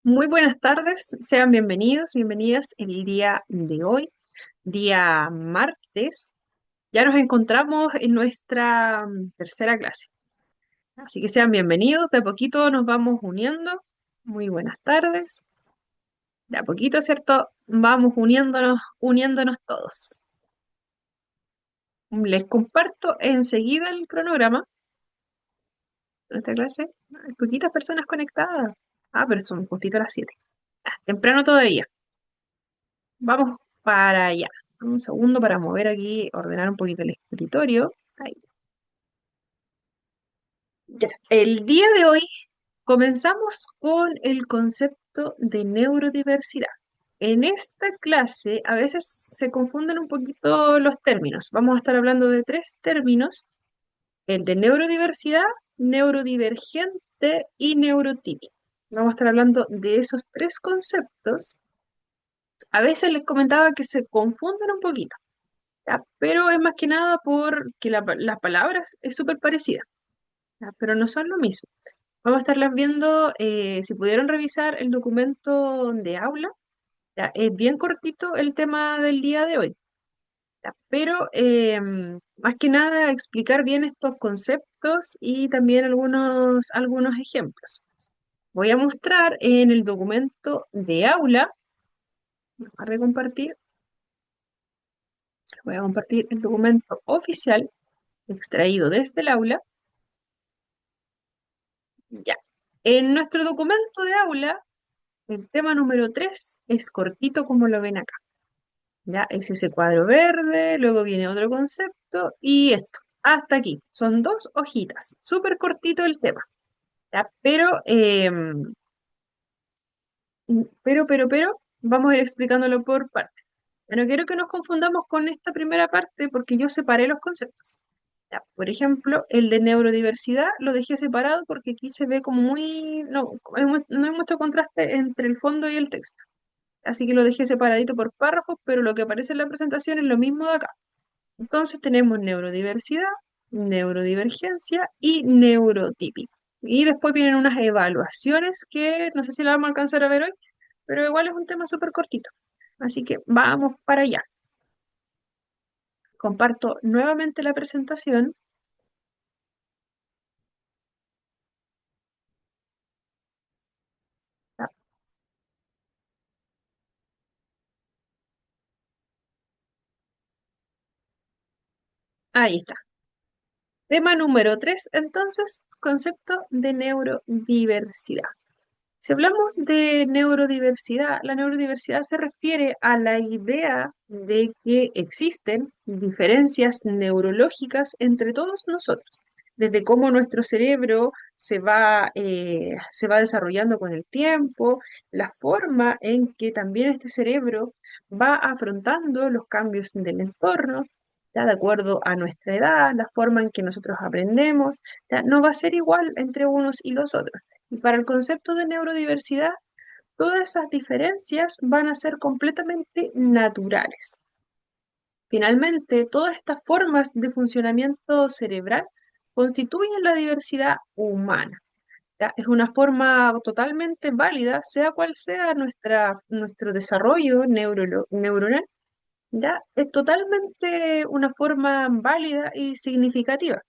Muy buenas tardes, sean bienvenidos, bienvenidas el día de hoy, día martes. Ya nos encontramos en nuestra tercera clase, así que sean bienvenidos, de a poquito nos vamos uniendo. Muy buenas tardes, de a poquito, ¿cierto? Vamos uniéndonos todos. Les comparto enseguida el cronograma de nuestra clase. Hay poquitas personas conectadas. Pero son justito las 7. Temprano todavía. Vamos para allá. Un segundo para mover aquí, ordenar un poquito el escritorio. Ahí. Ya. El día de hoy comenzamos con el concepto de neurodiversidad. En esta clase a veces se confunden un poquito los términos. Vamos a estar hablando de tres términos: el de neurodiversidad, neurodivergente y neurotípico. Vamos a estar hablando de esos tres conceptos. A veces les comentaba que se confunden un poquito. ¿Ya? Pero es más que nada porque las palabras es súper parecida, ¿ya? Pero no son lo mismo. Vamos a estarlas viendo, si pudieron revisar el documento de aula, ¿ya? Es bien cortito el tema del día de hoy, ¿ya? Pero más que nada explicar bien estos conceptos y también algunos ejemplos. Voy a mostrar en el documento de aula, voy a compartir el documento oficial extraído desde el aula. Ya. En nuestro documento de aula, el tema número 3 es cortito como lo ven acá. Ya es ese cuadro verde, luego viene otro concepto y esto. Hasta aquí. Son dos hojitas. Súper cortito el tema. ¿Ya? Pero, vamos a ir explicándolo por partes. No quiero que nos confundamos con esta primera parte porque yo separé los conceptos. Ya, por ejemplo, el de neurodiversidad lo dejé separado porque aquí se ve como muy... No hay mucho contraste entre el fondo y el texto. Así que lo dejé separadito por párrafos, pero lo que aparece en la presentación es lo mismo de acá. Entonces tenemos neurodiversidad, neurodivergencia y neurotípico. Y después vienen unas evaluaciones que no sé si las vamos a alcanzar a ver hoy, pero igual es un tema súper cortito. Así que vamos para allá. Comparto nuevamente la presentación. Ah, ahí está. Tema número 3, entonces, concepto de neurodiversidad. Si hablamos de neurodiversidad, la neurodiversidad se refiere a la idea de que existen diferencias neurológicas entre todos nosotros, desde cómo nuestro cerebro se va desarrollando con el tiempo, la forma en que también este cerebro va afrontando los cambios del entorno, ya de acuerdo a nuestra edad, la forma en que nosotros aprendemos, ya no va a ser igual entre unos y los otros. Y para el concepto de neurodiversidad, todas esas diferencias van a ser completamente naturales. Finalmente, todas estas formas de funcionamiento cerebral constituyen la diversidad humana. ¿Ya? Es una forma totalmente válida, sea cual sea nuestro desarrollo neuronal, ¿ya? Es totalmente una forma válida y significativa.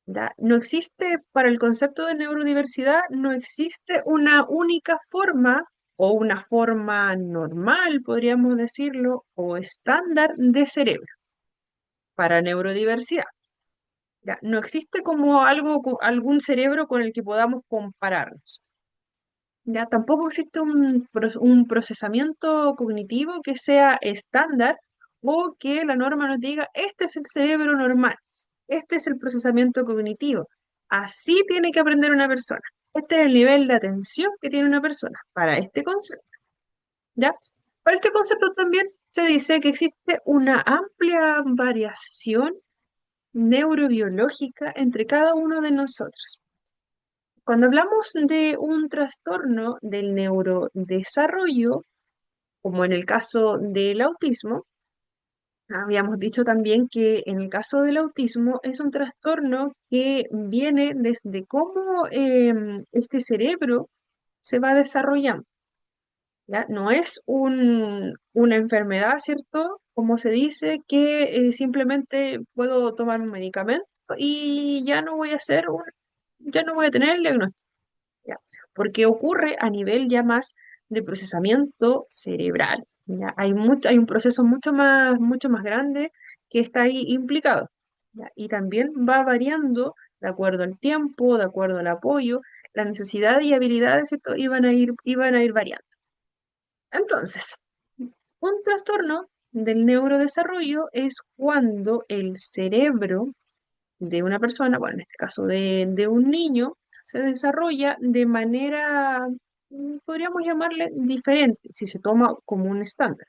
¿Ya? No existe, para el concepto de neurodiversidad, no existe una única forma o una forma normal, podríamos decirlo, o estándar de cerebro para neurodiversidad. ¿Ya? No existe como algún cerebro con el que podamos compararnos. ¿Ya? Tampoco existe un procesamiento cognitivo que sea estándar o que la norma nos diga, este es el cerebro normal, este es el procesamiento cognitivo. Así tiene que aprender una persona. Este es el nivel de atención que tiene una persona para este concepto. ¿Ya? Para este concepto también se dice que existe una amplia variación neurobiológica entre cada uno de nosotros. Cuando hablamos de un trastorno del neurodesarrollo, como en el caso del autismo, habíamos dicho también que en el caso del autismo es un trastorno que viene desde cómo este cerebro se va desarrollando. ¿ya? No es una enfermedad, ¿cierto? Como se dice, que simplemente puedo tomar un medicamento y ya no voy a ya no voy a tener el diagnóstico, ¿ya? Porque ocurre a nivel ya más de procesamiento cerebral, ¿ya? Hay un proceso mucho más grande que está ahí implicado, ¿ya? Y también va variando de acuerdo al tiempo, de acuerdo al apoyo, las necesidades y habilidades, ¿cierto? Iban a ir variando. Entonces, un trastorno del neurodesarrollo es cuando el cerebro de una persona, bueno, en este caso de un niño, se desarrolla de manera, podríamos llamarle diferente, si se toma como un estándar.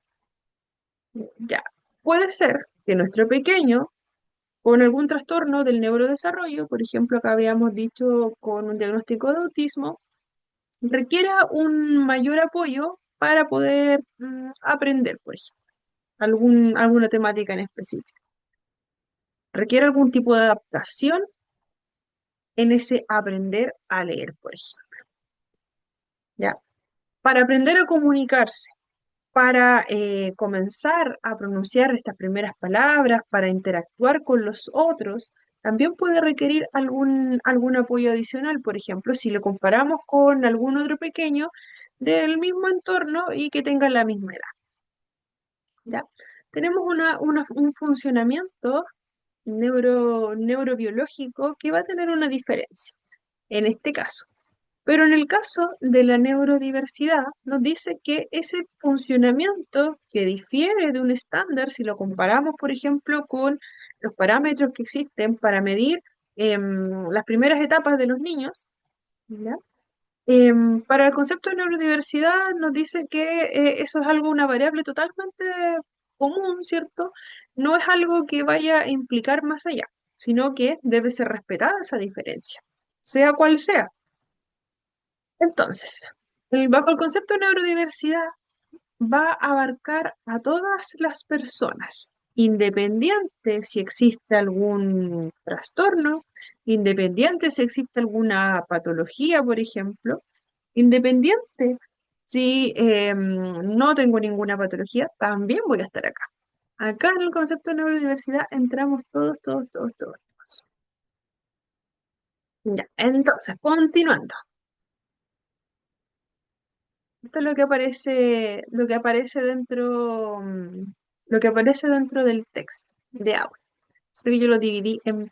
Ya, puede ser que nuestro pequeño, con algún trastorno del neurodesarrollo, por ejemplo, acá habíamos dicho con un diagnóstico de autismo, requiera un mayor apoyo para poder aprender, por ejemplo, alguna temática en específico. Requiere algún tipo de adaptación en ese aprender a leer, por ejemplo. ¿Ya? Para aprender a comunicarse, para comenzar a pronunciar estas primeras palabras, para interactuar con los otros, también puede requerir algún apoyo adicional, por ejemplo, si lo comparamos con algún otro pequeño del mismo entorno y que tenga la misma edad. ¿Ya? Tenemos un funcionamiento neurobiológico que va a tener una diferencia en este caso. Pero en el caso de la neurodiversidad, nos dice que ese funcionamiento que difiere de un estándar, si lo comparamos, por ejemplo, con los parámetros que existen para medir las primeras etapas de los niños, ¿ya? Para el concepto de neurodiversidad nos dice que eso es algo, una variable totalmente común, ¿cierto? No es algo que vaya a implicar más allá, sino que debe ser respetada esa diferencia, sea cual sea. Entonces, bajo el concepto de neurodiversidad va a abarcar a todas las personas, independiente si existe algún trastorno, independiente si existe alguna patología, por ejemplo, independiente si no tengo ninguna patología, también voy a estar acá. Acá en el concepto de neurodiversidad entramos todos. Ya, entonces, continuando. Esto es lo que aparece dentro, lo que aparece dentro del texto de Aula. Solo que yo lo dividí en...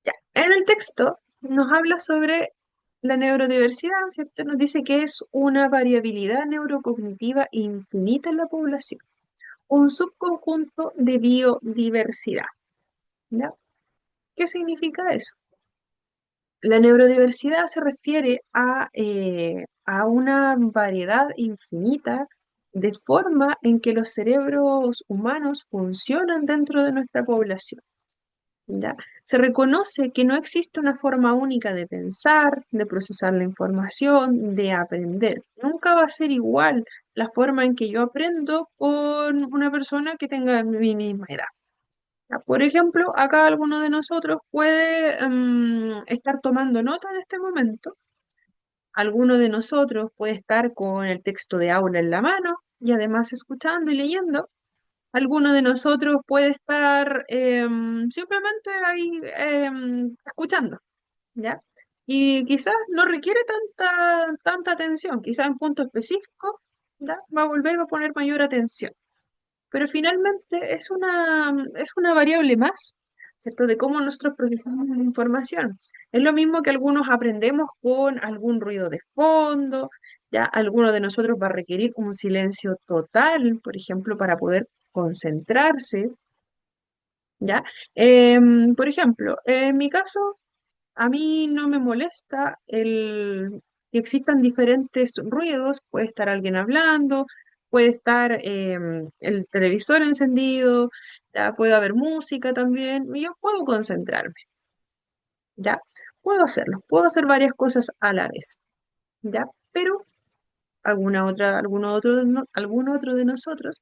Ya. En el texto nos habla sobre la neurodiversidad, ¿cierto? Nos dice que es una variabilidad neurocognitiva infinita en la población, un subconjunto de biodiversidad, ¿ya? ¿Qué significa eso? La neurodiversidad se refiere a una variedad infinita de forma en que los cerebros humanos funcionan dentro de nuestra población. ¿Ya? Se reconoce que no existe una forma única de pensar, de procesar la información, de aprender. Nunca va a ser igual la forma en que yo aprendo con una persona que tenga mi misma edad. Ya, por ejemplo, acá alguno de nosotros puede estar tomando nota en este momento. Alguno de nosotros puede estar con el texto de aula en la mano y además escuchando y leyendo. Alguno de nosotros puede estar simplemente ahí escuchando, ¿ya? Y quizás no requiere tanta atención, quizás en punto específico, ¿ya? Va a volver a poner mayor atención, pero finalmente es una variable más, ¿cierto? De cómo nosotros procesamos la información. Es lo mismo que algunos aprendemos con algún ruido de fondo, ya alguno de nosotros va a requerir un silencio total, por ejemplo, para poder concentrarse, ¿ya? Por ejemplo, en mi caso, a mí no me molesta el que existan diferentes ruidos, puede estar alguien hablando, puede estar el televisor encendido, ya puede haber música también, y yo puedo concentrarme, ¿ya? Puedo hacerlo, puedo hacer varias cosas a la vez, ¿ya? Pero algún otro de nosotros,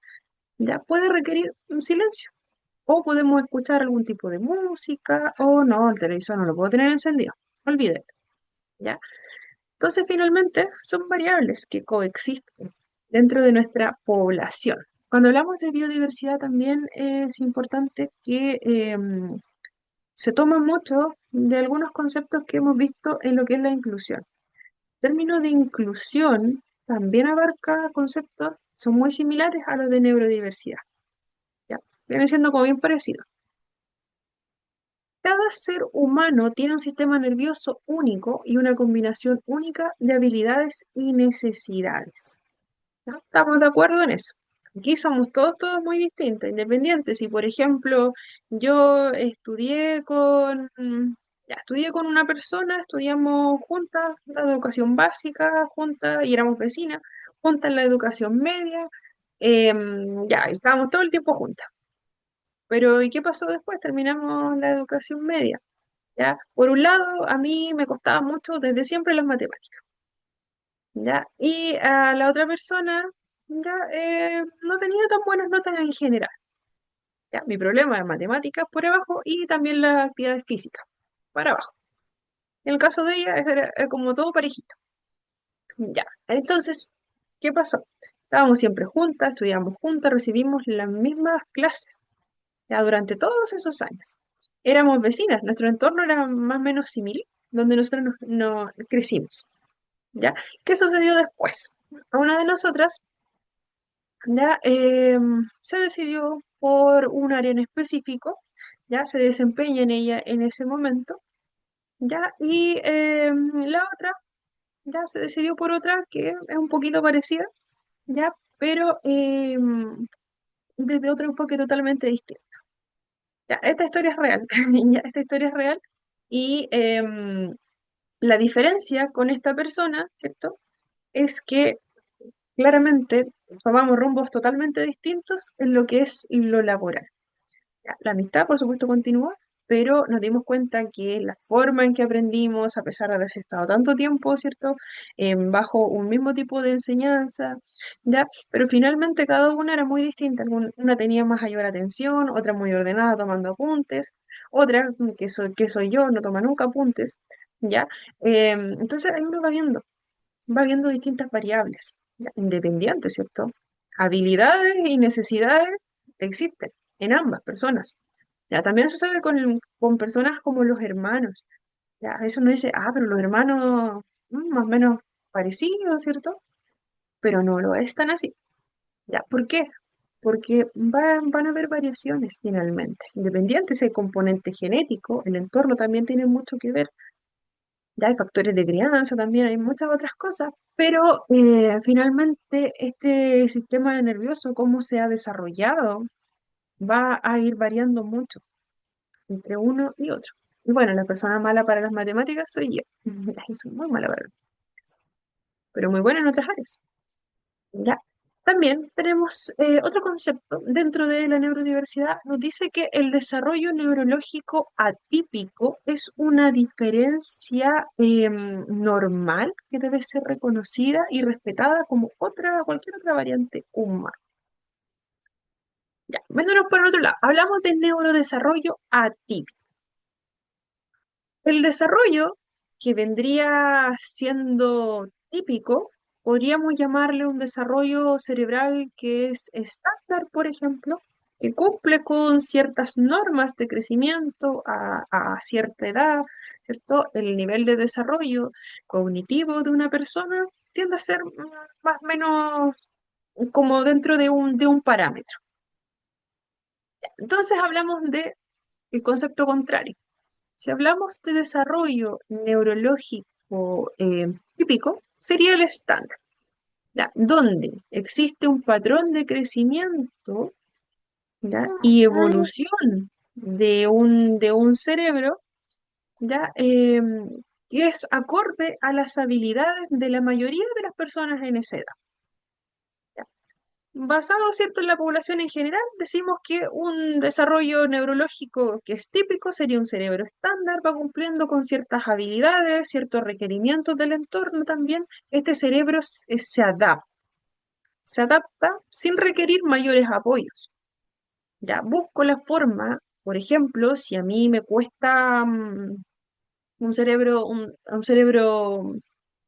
ya puede requerir un silencio. O podemos escuchar algún tipo de música, o no, el televisor no lo puedo tener encendido. Olvídate, ¿ya? Entonces, finalmente, son variables que coexisten dentro de nuestra población. Cuando hablamos de biodiversidad, también es importante que se toma mucho de algunos conceptos que hemos visto en lo que es la inclusión. El término de inclusión también abarca conceptos, son muy similares a los de neurodiversidad. ¿Ya? Vienen siendo como bien parecidos. Cada ser humano tiene un sistema nervioso único y una combinación única de habilidades y necesidades. ¿Ya? ¿Estamos de acuerdo en eso? Aquí somos todos muy distintos, independientes. Si, por ejemplo, yo estudié con una persona, estudiamos juntas la educación básica, juntas, y éramos vecinas, juntas en la educación media, ya, estábamos todo el tiempo juntas. Pero, ¿y qué pasó después? Terminamos la educación media. ¿Ya? Por un lado, a mí me costaba mucho desde siempre las matemáticas, ¿ya? Y a la otra persona, ya, no tenía tan buenas notas en general, ¿ya? Mi problema es matemáticas por abajo y también las actividades físicas para abajo. En el caso de ella, era como todo parejito, ¿ya? Entonces, ¿qué pasó? Estábamos siempre juntas, estudiábamos juntas, recibimos las mismas clases, ya, durante todos esos años. Éramos vecinas, nuestro entorno era más o menos similar, donde nosotros nos crecimos. ¿Ya? ¿Qué sucedió después? A una de nosotras ya se decidió por un área en específico, ya se desempeña en ella en ese momento, ya, y la otra ya se decidió por otra que es un poquito parecida, ya, pero desde otro enfoque totalmente distinto. Ya, esta historia es real, ya, esta historia es real, y la diferencia con esta persona, ¿cierto? Es que claramente tomamos rumbos totalmente distintos en lo que es lo laboral. Ya, la amistad, por supuesto, continúa, pero nos dimos cuenta que la forma en que aprendimos, a pesar de haber estado tanto tiempo, ¿cierto? Bajo un mismo tipo de enseñanza, ¿ya? Pero finalmente cada una era muy distinta. Una tenía más mayor atención, otra muy ordenada tomando apuntes, otra, que soy yo, no toma nunca apuntes, ¿ya? Entonces ahí uno va viendo distintas variables, ya, independientes, ¿cierto? Habilidades y necesidades existen en ambas personas. Ya, también sucede con personas como los hermanos. Ya, eso uno dice, pero los hermanos más o menos parecidos, ¿cierto? Pero no lo es tan así. Ya, ¿por qué? Porque van a haber variaciones finalmente. Independientes, el componente genético, el entorno también tiene mucho que ver. Ya hay factores de crianza también, hay muchas otras cosas, pero finalmente este sistema nervioso, cómo se ha desarrollado, va a ir variando mucho entre uno y otro. Y bueno, la persona mala para las matemáticas soy yo. Ay, soy muy mala para las matemáticas, pero muy buena en otras áreas. Ya. También tenemos otro concepto dentro de la neurodiversidad. Nos dice que el desarrollo neurológico atípico es una diferencia normal que debe ser reconocida y respetada como cualquier otra variante humana. Ya, viéndonos por el otro lado, hablamos de neurodesarrollo atípico. El desarrollo que vendría siendo típico, podríamos llamarle un desarrollo cerebral que es estándar, por ejemplo, que cumple con ciertas normas de crecimiento a cierta edad, ¿cierto? El nivel de desarrollo cognitivo de una persona tiende a ser más o menos como dentro de un parámetro. Entonces hablamos de el concepto contrario. Si hablamos de desarrollo neurológico típico, sería el estándar, ¿ya? Donde existe un patrón de crecimiento, ¿ya? Y evolución de un cerebro, ¿ya? Que es acorde a las habilidades de la mayoría de las personas en esa edad. Basado, ¿cierto?, en la población en general, decimos que un desarrollo neurológico que es típico sería un cerebro estándar, va cumpliendo con ciertas habilidades, ciertos requerimientos del entorno también. Este cerebro se adapta sin requerir mayores apoyos. Ya busco la forma, por ejemplo, si a mí me cuesta un cerebro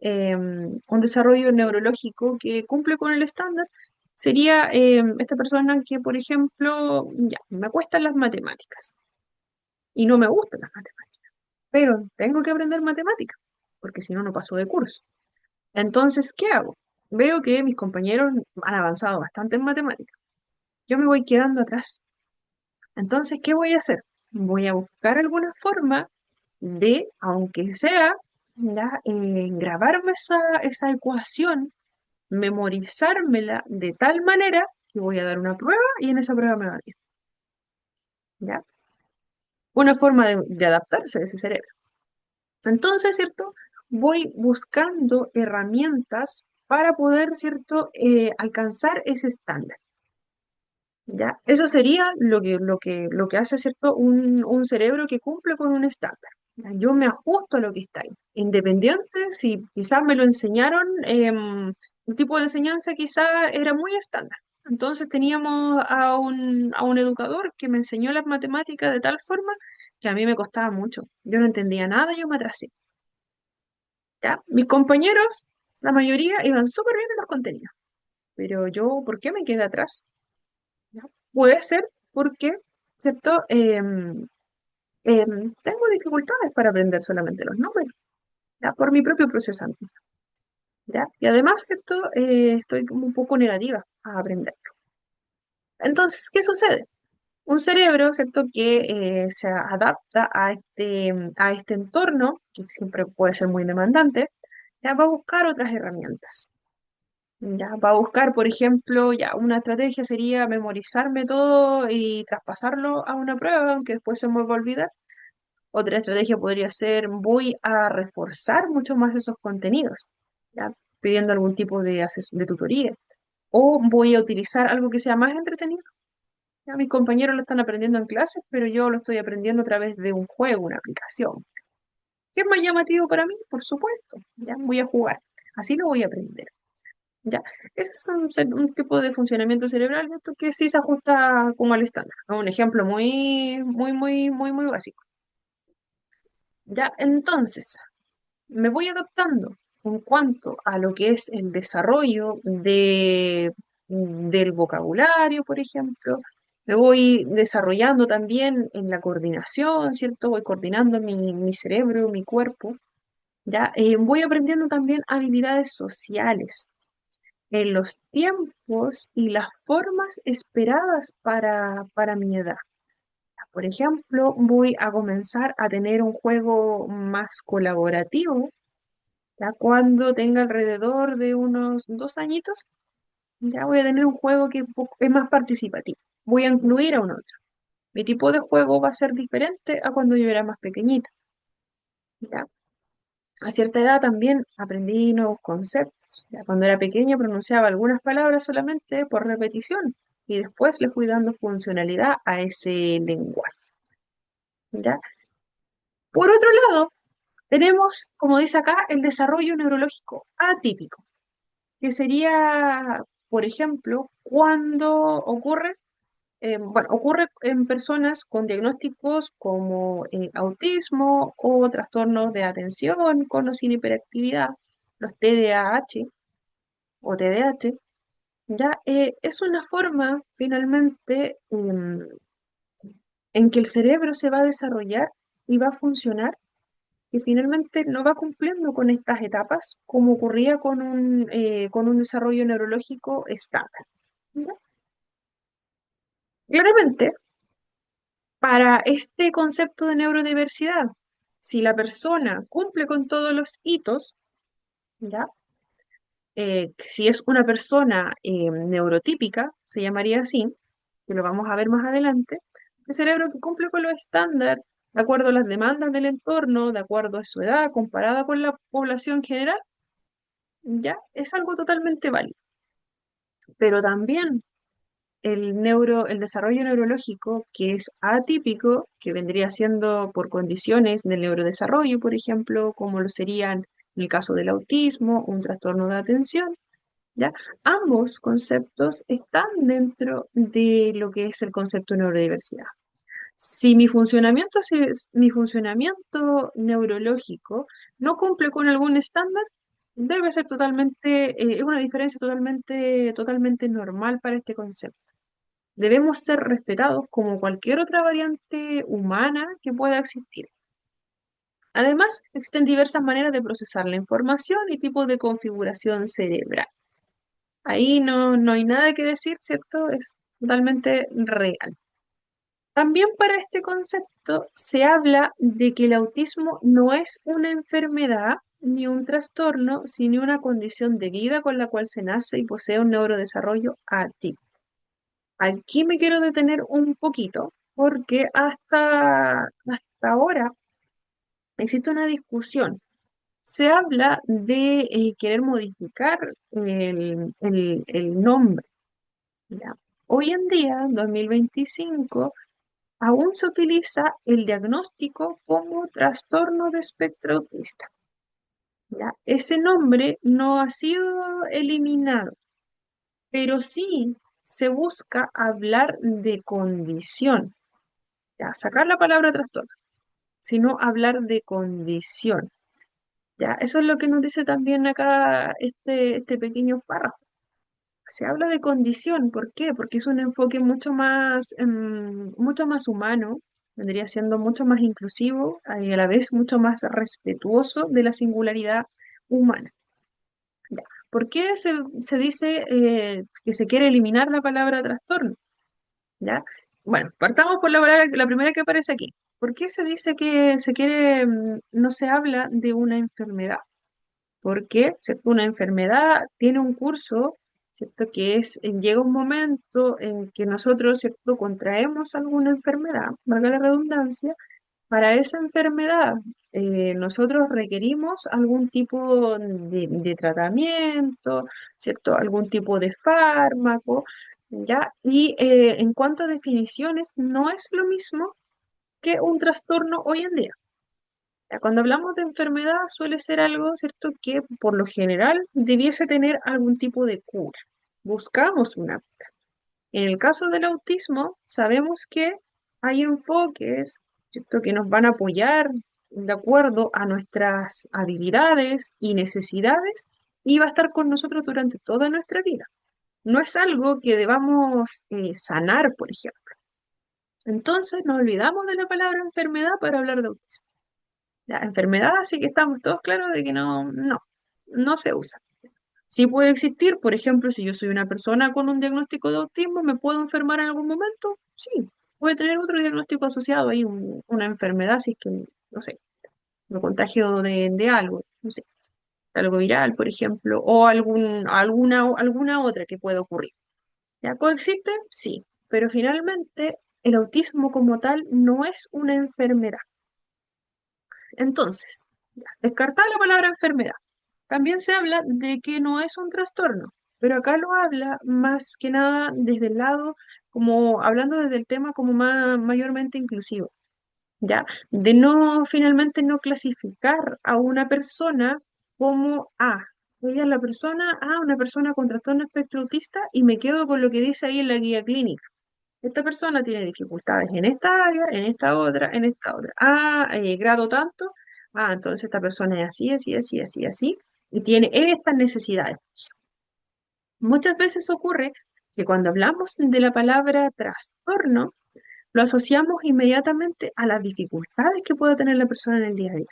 un desarrollo neurológico que cumple con el estándar sería esta persona que, por ejemplo, ya, me cuestan las matemáticas y no me gustan las matemáticas, pero tengo que aprender matemáticas, porque si no, no paso de curso. Entonces, ¿qué hago? Veo que mis compañeros han avanzado bastante en matemáticas. Yo me voy quedando atrás. Entonces, ¿qué voy a hacer? Voy a buscar alguna forma de, aunque sea, ya, grabarme esa ecuación, memorizármela de tal manera que voy a dar una prueba y en esa prueba me va bien. ¿Ya? Una forma de adaptarse a ese cerebro. Entonces, ¿cierto? Voy buscando herramientas para poder, ¿cierto? Alcanzar ese estándar. ¿Ya? Eso sería lo que hace, ¿cierto? Un cerebro que cumple con un estándar. ¿Ya? Yo me ajusto a lo que está ahí. Independiente, si quizás me lo enseñaron, el tipo de enseñanza quizás era muy estándar. Entonces teníamos a un educador que me enseñó las matemáticas de tal forma que a mí me costaba mucho. Yo no entendía nada, yo me atrasé. ¿Ya? Mis compañeros, la mayoría, iban súper bien en los contenidos. Pero yo, ¿por qué me quedé atrás? ¿Ya? Puede ser porque, ¿cierto? Tengo dificultades para aprender solamente los números, ¿ya? Por mi propio procesamiento, ¿ya? Y además, ¿cierto? Estoy como un poco negativa a aprender. Entonces, ¿qué sucede? Un cerebro, ¿cierto? Que se adapta a este entorno, que siempre puede ser muy demandante, ya va a buscar otras herramientas. Ya, va a buscar, por ejemplo, ya una estrategia sería memorizarme todo y traspasarlo a una prueba, aunque después se me vuelva a olvidar. Otra estrategia podría ser, voy a reforzar mucho más esos contenidos, ya, pidiendo algún tipo de tutoría. O voy a utilizar algo que sea más entretenido. Ya, mis compañeros lo están aprendiendo en clases, pero yo lo estoy aprendiendo a través de un juego, una aplicación. ¿Qué es más llamativo para mí? Por supuesto, ya voy a jugar. Así lo voy a aprender. ¿Ya? Ese es un tipo de funcionamiento cerebral, ¿cierto? Que sí se ajusta como al estándar. ¿No? Un ejemplo muy, muy, muy, muy, muy básico. ¿Ya? Entonces, me voy adaptando en cuanto a lo que es el desarrollo del vocabulario, por ejemplo. Me voy desarrollando también en la coordinación, ¿cierto? Voy coordinando mi cerebro, mi cuerpo, ¿ya? Voy aprendiendo también habilidades sociales en los tiempos y las formas esperadas para mi edad. Por ejemplo, voy a comenzar a tener un juego más colaborativo, ya cuando tenga alrededor de unos 2 añitos, ya voy a tener un juego que es más participativo. Voy a incluir a un otro. Mi tipo de juego va a ser diferente a cuando yo era más pequeñita. ¿Ya? A cierta edad también aprendí nuevos conceptos. Ya cuando era pequeña pronunciaba algunas palabras solamente por repetición y después le fui dando funcionalidad a ese lenguaje. ¿Ya? Por otro lado, tenemos, como dice acá, el desarrollo neurológico atípico, que sería, por ejemplo, cuando ocurre en personas con diagnósticos como autismo o trastornos de atención con o sin hiperactividad, los TDAH o TDAH, ya es una forma finalmente en que el cerebro se va a desarrollar y va a funcionar y finalmente no va cumpliendo con estas etapas como ocurría con un desarrollo neurológico estándar. ¿Ya? Claramente, para este concepto de neurodiversidad, si la persona cumple con todos los hitos, ¿ya? Si es una persona neurotípica, se llamaría así, que lo vamos a ver más adelante, el cerebro que cumple con los estándares, de acuerdo a las demandas del entorno, de acuerdo a su edad, comparada con la población general, ya es algo totalmente válido. Pero también el desarrollo neurológico que es atípico, que vendría siendo por condiciones del neurodesarrollo, por ejemplo, como lo serían en el caso del autismo, un trastorno de atención, ¿ya? Ambos conceptos están dentro de lo que es el concepto de neurodiversidad. Si mi funcionamiento neurológico no cumple con algún estándar, Debe ser totalmente, es una diferencia totalmente normal para este concepto. Debemos ser respetados como cualquier otra variante humana que pueda existir. Además, existen diversas maneras de procesar la información y tipos de configuración cerebral. Ahí no hay nada que decir, ¿cierto? Es totalmente real. También para este concepto se habla de que el autismo no es una enfermedad ni un trastorno, sino una condición de vida con la cual se nace y posee un neurodesarrollo activo. Aquí me quiero detener un poquito porque hasta ahora existe una discusión. Se habla de querer modificar el nombre, ¿ya? Hoy en día, en 2025, aún se utiliza el diagnóstico como trastorno de espectro autista, ¿ya? Ese nombre no ha sido eliminado, pero sí se busca hablar de condición, ¿ya? Sacar la palabra trastorno, sino hablar de condición, ¿ya? Eso es lo que nos dice también acá este pequeño párrafo. Se habla de condición, ¿por qué? Porque es un enfoque mucho más humano, vendría siendo mucho más inclusivo y a la vez mucho más respetuoso de la singularidad humana. Ya. ¿Por qué se dice que se quiere eliminar la palabra trastorno? ¿Ya? Bueno, partamos por la primera que aparece aquí. ¿Por qué se dice que no se habla de una enfermedad? Porque, ¿cierto? Una enfermedad tiene un curso, ¿cierto? Llega un momento en que nosotros, ¿cierto? Contraemos alguna enfermedad, valga la redundancia, para esa enfermedad nosotros requerimos algún tipo de tratamiento, ¿cierto? Algún tipo de fármaco, ¿ya? Y en cuanto a definiciones, no es lo mismo que un trastorno hoy en día. Ya, cuando hablamos de enfermedad suele ser algo, ¿cierto?, que por lo general debiese tener algún tipo de cura. Buscamos una cura. En el caso del autismo, sabemos que hay enfoques, ¿cierto?, que nos van a apoyar de acuerdo a nuestras habilidades y necesidades y va a estar con nosotros durante toda nuestra vida. No es algo que debamos sanar, por ejemplo. Entonces nos olvidamos de la palabra enfermedad para hablar de autismo. La enfermedad, así que estamos todos claros de que no se usa. Sí puede existir, por ejemplo, si yo soy una persona con un diagnóstico de autismo, ¿me puedo enfermar en algún momento? Sí, puede tener otro diagnóstico asociado ahí, una enfermedad, si es que, no sé, me contagio de algo, no sé, algo viral, por ejemplo, o alguna otra que pueda ocurrir. ¿Ya coexiste? Sí, pero finalmente el autismo como tal no es una enfermedad. Entonces, ya, descartada la palabra enfermedad. También se habla de que no es un trastorno, pero acá lo habla más que nada desde el lado, como hablando desde el tema como mayormente inclusivo, ¿ya? De no, finalmente no clasificar a una persona como ella es la persona, una persona con trastorno espectro autista y me quedo con lo que dice ahí en la guía clínica. Esta persona tiene dificultades en esta área, en esta otra, en esta otra. Grado tanto. Entonces esta persona es así, así, así, así, así, y tiene estas necesidades. Muchas veces ocurre que cuando hablamos de la palabra trastorno, lo asociamos inmediatamente a las dificultades que puede tener la persona en el día a día.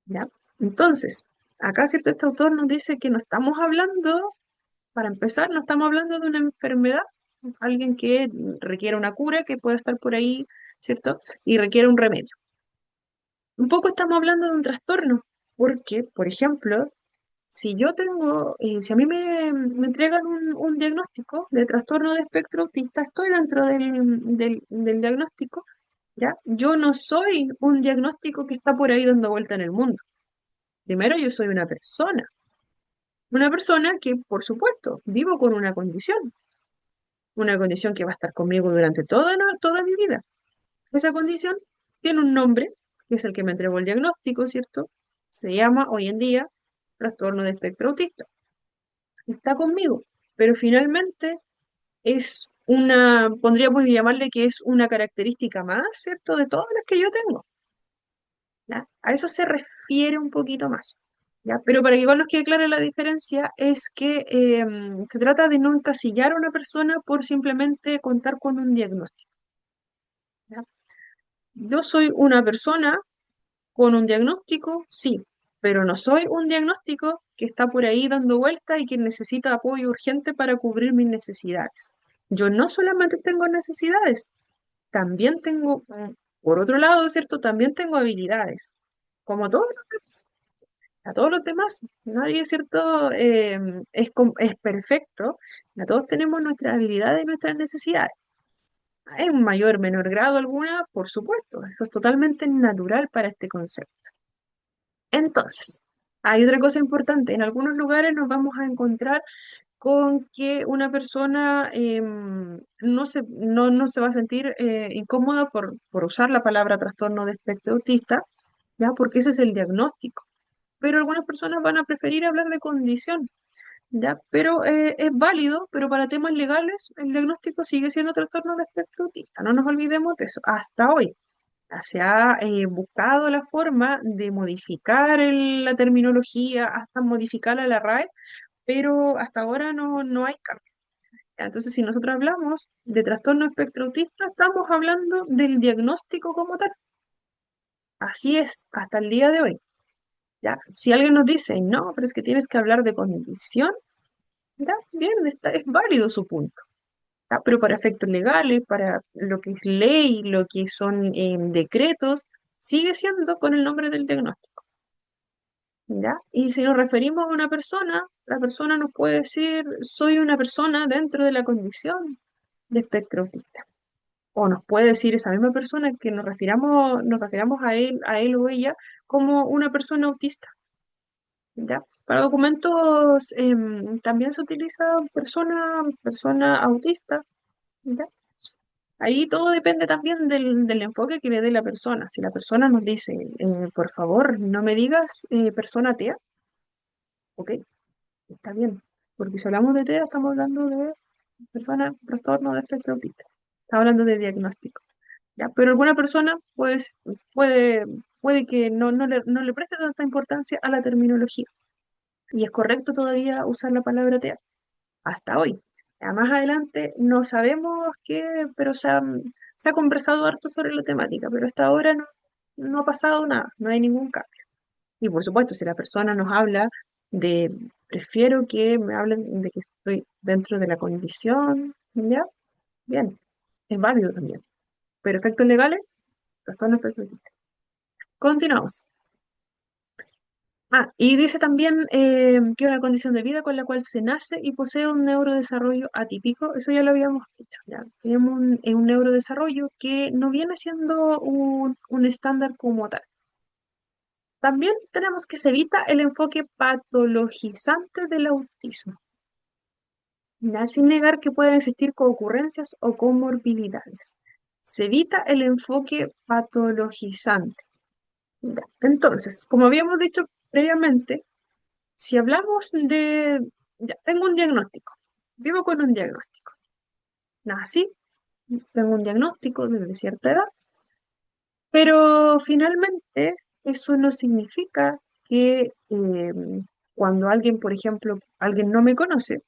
¿Ya? Entonces, acá cierto este autor nos dice que no estamos hablando, para empezar, no estamos hablando de una enfermedad, alguien que requiere una cura, que puede estar por ahí, ¿cierto? Y requiere un remedio. Un poco estamos hablando de un trastorno, porque, por ejemplo, si a mí me entregan un diagnóstico de trastorno de espectro autista, estoy dentro del diagnóstico, ¿ya? Yo no soy un diagnóstico que está por ahí dando vuelta en el mundo. Primero, yo soy una persona que, por supuesto, vivo con una condición que va a estar conmigo durante toda mi vida. Esa condición tiene un nombre, que es el que me entregó el diagnóstico, ¿cierto? Se llama hoy en día trastorno de espectro autista. Está conmigo, pero finalmente podríamos llamarle que es una característica más, ¿cierto? De todas las que yo tengo, ¿ya? A eso se refiere un poquito más. ¿ya? Pero para que igual nos quede clara la diferencia, es que se trata de no encasillar a una persona por simplemente contar con un diagnóstico, ¿ya? Yo soy una persona con un diagnóstico, sí, pero no soy un diagnóstico que está por ahí dando vueltas y que necesita apoyo urgente para cubrir mis necesidades. Yo no solamente tengo necesidades, también tengo, por otro lado, ¿cierto? También tengo habilidades, como todos los demás. A todos los demás, nadie, ¿cierto? Es perfecto. A todos tenemos nuestras habilidades y nuestras necesidades. En mayor o menor grado alguna, por supuesto. Esto es totalmente natural para este concepto. Entonces, hay otra cosa importante. En algunos lugares nos vamos a encontrar con que una persona no se va a sentir incómoda por usar la palabra trastorno de espectro autista, ¿ya? Porque ese es el diagnóstico. Pero algunas personas van a preferir hablar de condición, ¿ya? Pero es válido, pero para temas legales el diagnóstico sigue siendo trastorno de espectro autista. No nos olvidemos de eso. Hasta hoy se ha buscado la forma de modificar la terminología, hasta modificarla a la RAE, pero hasta ahora no hay cambio. Entonces, si nosotros hablamos de trastorno espectro autista, estamos hablando del diagnóstico como tal. Así es, hasta el día de hoy. ¿Ya? Si alguien nos dice, no, pero es que tienes que hablar de condición, ¿ya? Bien, es válido su punto. ¿Ya? Pero para efectos legales, para lo que es ley, lo que son decretos, sigue siendo con el nombre del diagnóstico. ¿Ya? Y si nos referimos a una persona, la persona nos puede decir, soy una persona dentro de la condición de espectro autista. O nos puede decir esa misma persona que nos refiramos a él o ella como una persona autista. ¿Ya? Para documentos también se utiliza persona autista, ¿ya? Ahí todo depende también del enfoque que le dé la persona. Si la persona nos dice, por favor, no me digas persona TEA, ok, está bien. Porque si hablamos de TEA, estamos hablando de persona trastorno de espectro autista. Estamos hablando de diagnóstico. ¿Ya? Pero alguna persona, pues, puede que no le preste tanta importancia a la terminología. Y es correcto todavía usar la palabra TEA hasta hoy. Ya más adelante no sabemos qué, pero se ha conversado harto sobre la temática, pero hasta ahora no ha pasado nada, no hay ningún cambio. Y por supuesto, si la persona nos habla de, prefiero que me hablen de que estoy dentro de la condición, ¿ya? Bien, es válido también. Pero efectos legales, trastorno espectro autista. Continuamos. Y dice también que es una condición de vida con la cual se nace y posee un neurodesarrollo atípico. Eso ya lo habíamos dicho. Ya. Tenemos un neurodesarrollo que no viene siendo un estándar como tal. También tenemos que se evita el enfoque patologizante del autismo, ya, sin negar que pueden existir concurrencias o comorbilidades. Se evita el enfoque patologizante. Ya. Entonces, como habíamos dicho previamente, si hablamos ya, tengo un diagnóstico, vivo con un diagnóstico, nací, tengo un diagnóstico desde cierta edad, pero finalmente eso no significa que cuando alguien, por ejemplo, alguien no me conoce,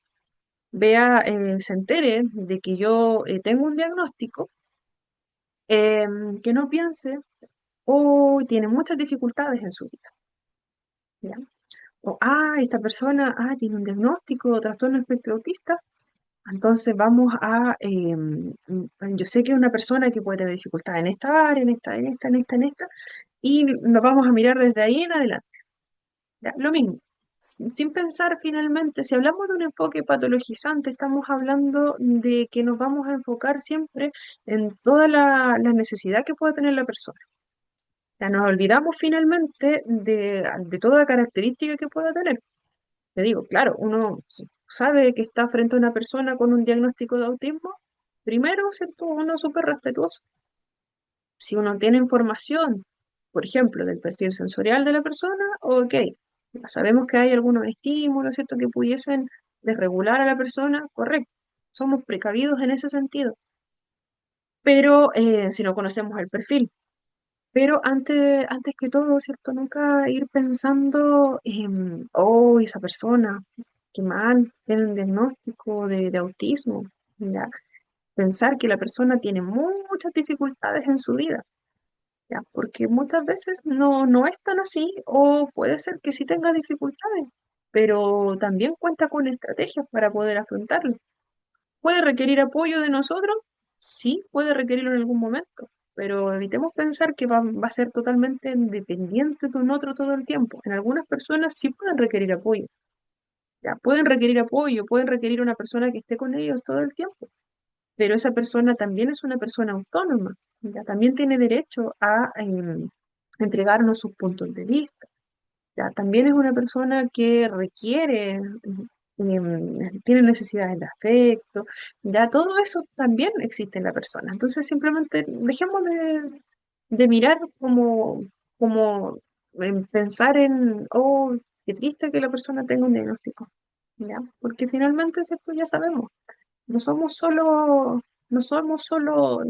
se entere de que yo tengo un diagnóstico, que no piense, o tiene muchas dificultades en su vida, ¿ya? O, esta persona, tiene un diagnóstico, trastorno espectro autista. Entonces vamos yo sé que es una persona que puede tener dificultad en esta área, en esta, y nos vamos a mirar desde ahí en adelante. ¿Ya? Lo mismo, sin pensar finalmente, si hablamos de un enfoque patologizante, estamos hablando de que nos vamos a enfocar siempre en toda la necesidad que pueda tener la persona. Ya nos olvidamos finalmente de toda característica que pueda tener. Te digo, claro, uno sabe que está frente a una persona con un diagnóstico de autismo, primero, ¿cierto? Uno súper respetuoso. Si uno tiene información, por ejemplo, del perfil sensorial de la persona, ok, ya sabemos que hay algunos estímulos, ¿cierto?, que pudiesen desregular a la persona, correcto. Somos precavidos en ese sentido. Pero si no conocemos el perfil, Pero antes que todo, ¿cierto? Nunca ir pensando, oh, esa persona, qué mal, tiene un diagnóstico de autismo. ¿Ya? Pensar que la persona tiene muchas dificultades en su vida, ¿ya? Porque muchas veces no es tan así, o puede ser que sí tenga dificultades, pero también cuenta con estrategias para poder afrontarlo. ¿Puede requerir apoyo de nosotros? Sí, puede requerirlo en algún momento, pero evitemos pensar que va a ser totalmente dependiente de un otro todo el tiempo. En algunas personas sí pueden requerir apoyo, ya pueden requerir apoyo, pueden requerir una persona que esté con ellos todo el tiempo, pero esa persona también es una persona autónoma, ya también tiene derecho a entregarnos sus puntos de vista. Ya, también es una persona que requiere, tiene necesidades de afecto, ya todo eso también existe en la persona. Entonces simplemente dejemos de mirar como pensar en, oh, qué triste que la persona tenga un diagnóstico, ¿ya? Porque finalmente, ¿cierto? Ya sabemos, no somos solo, no somos solo,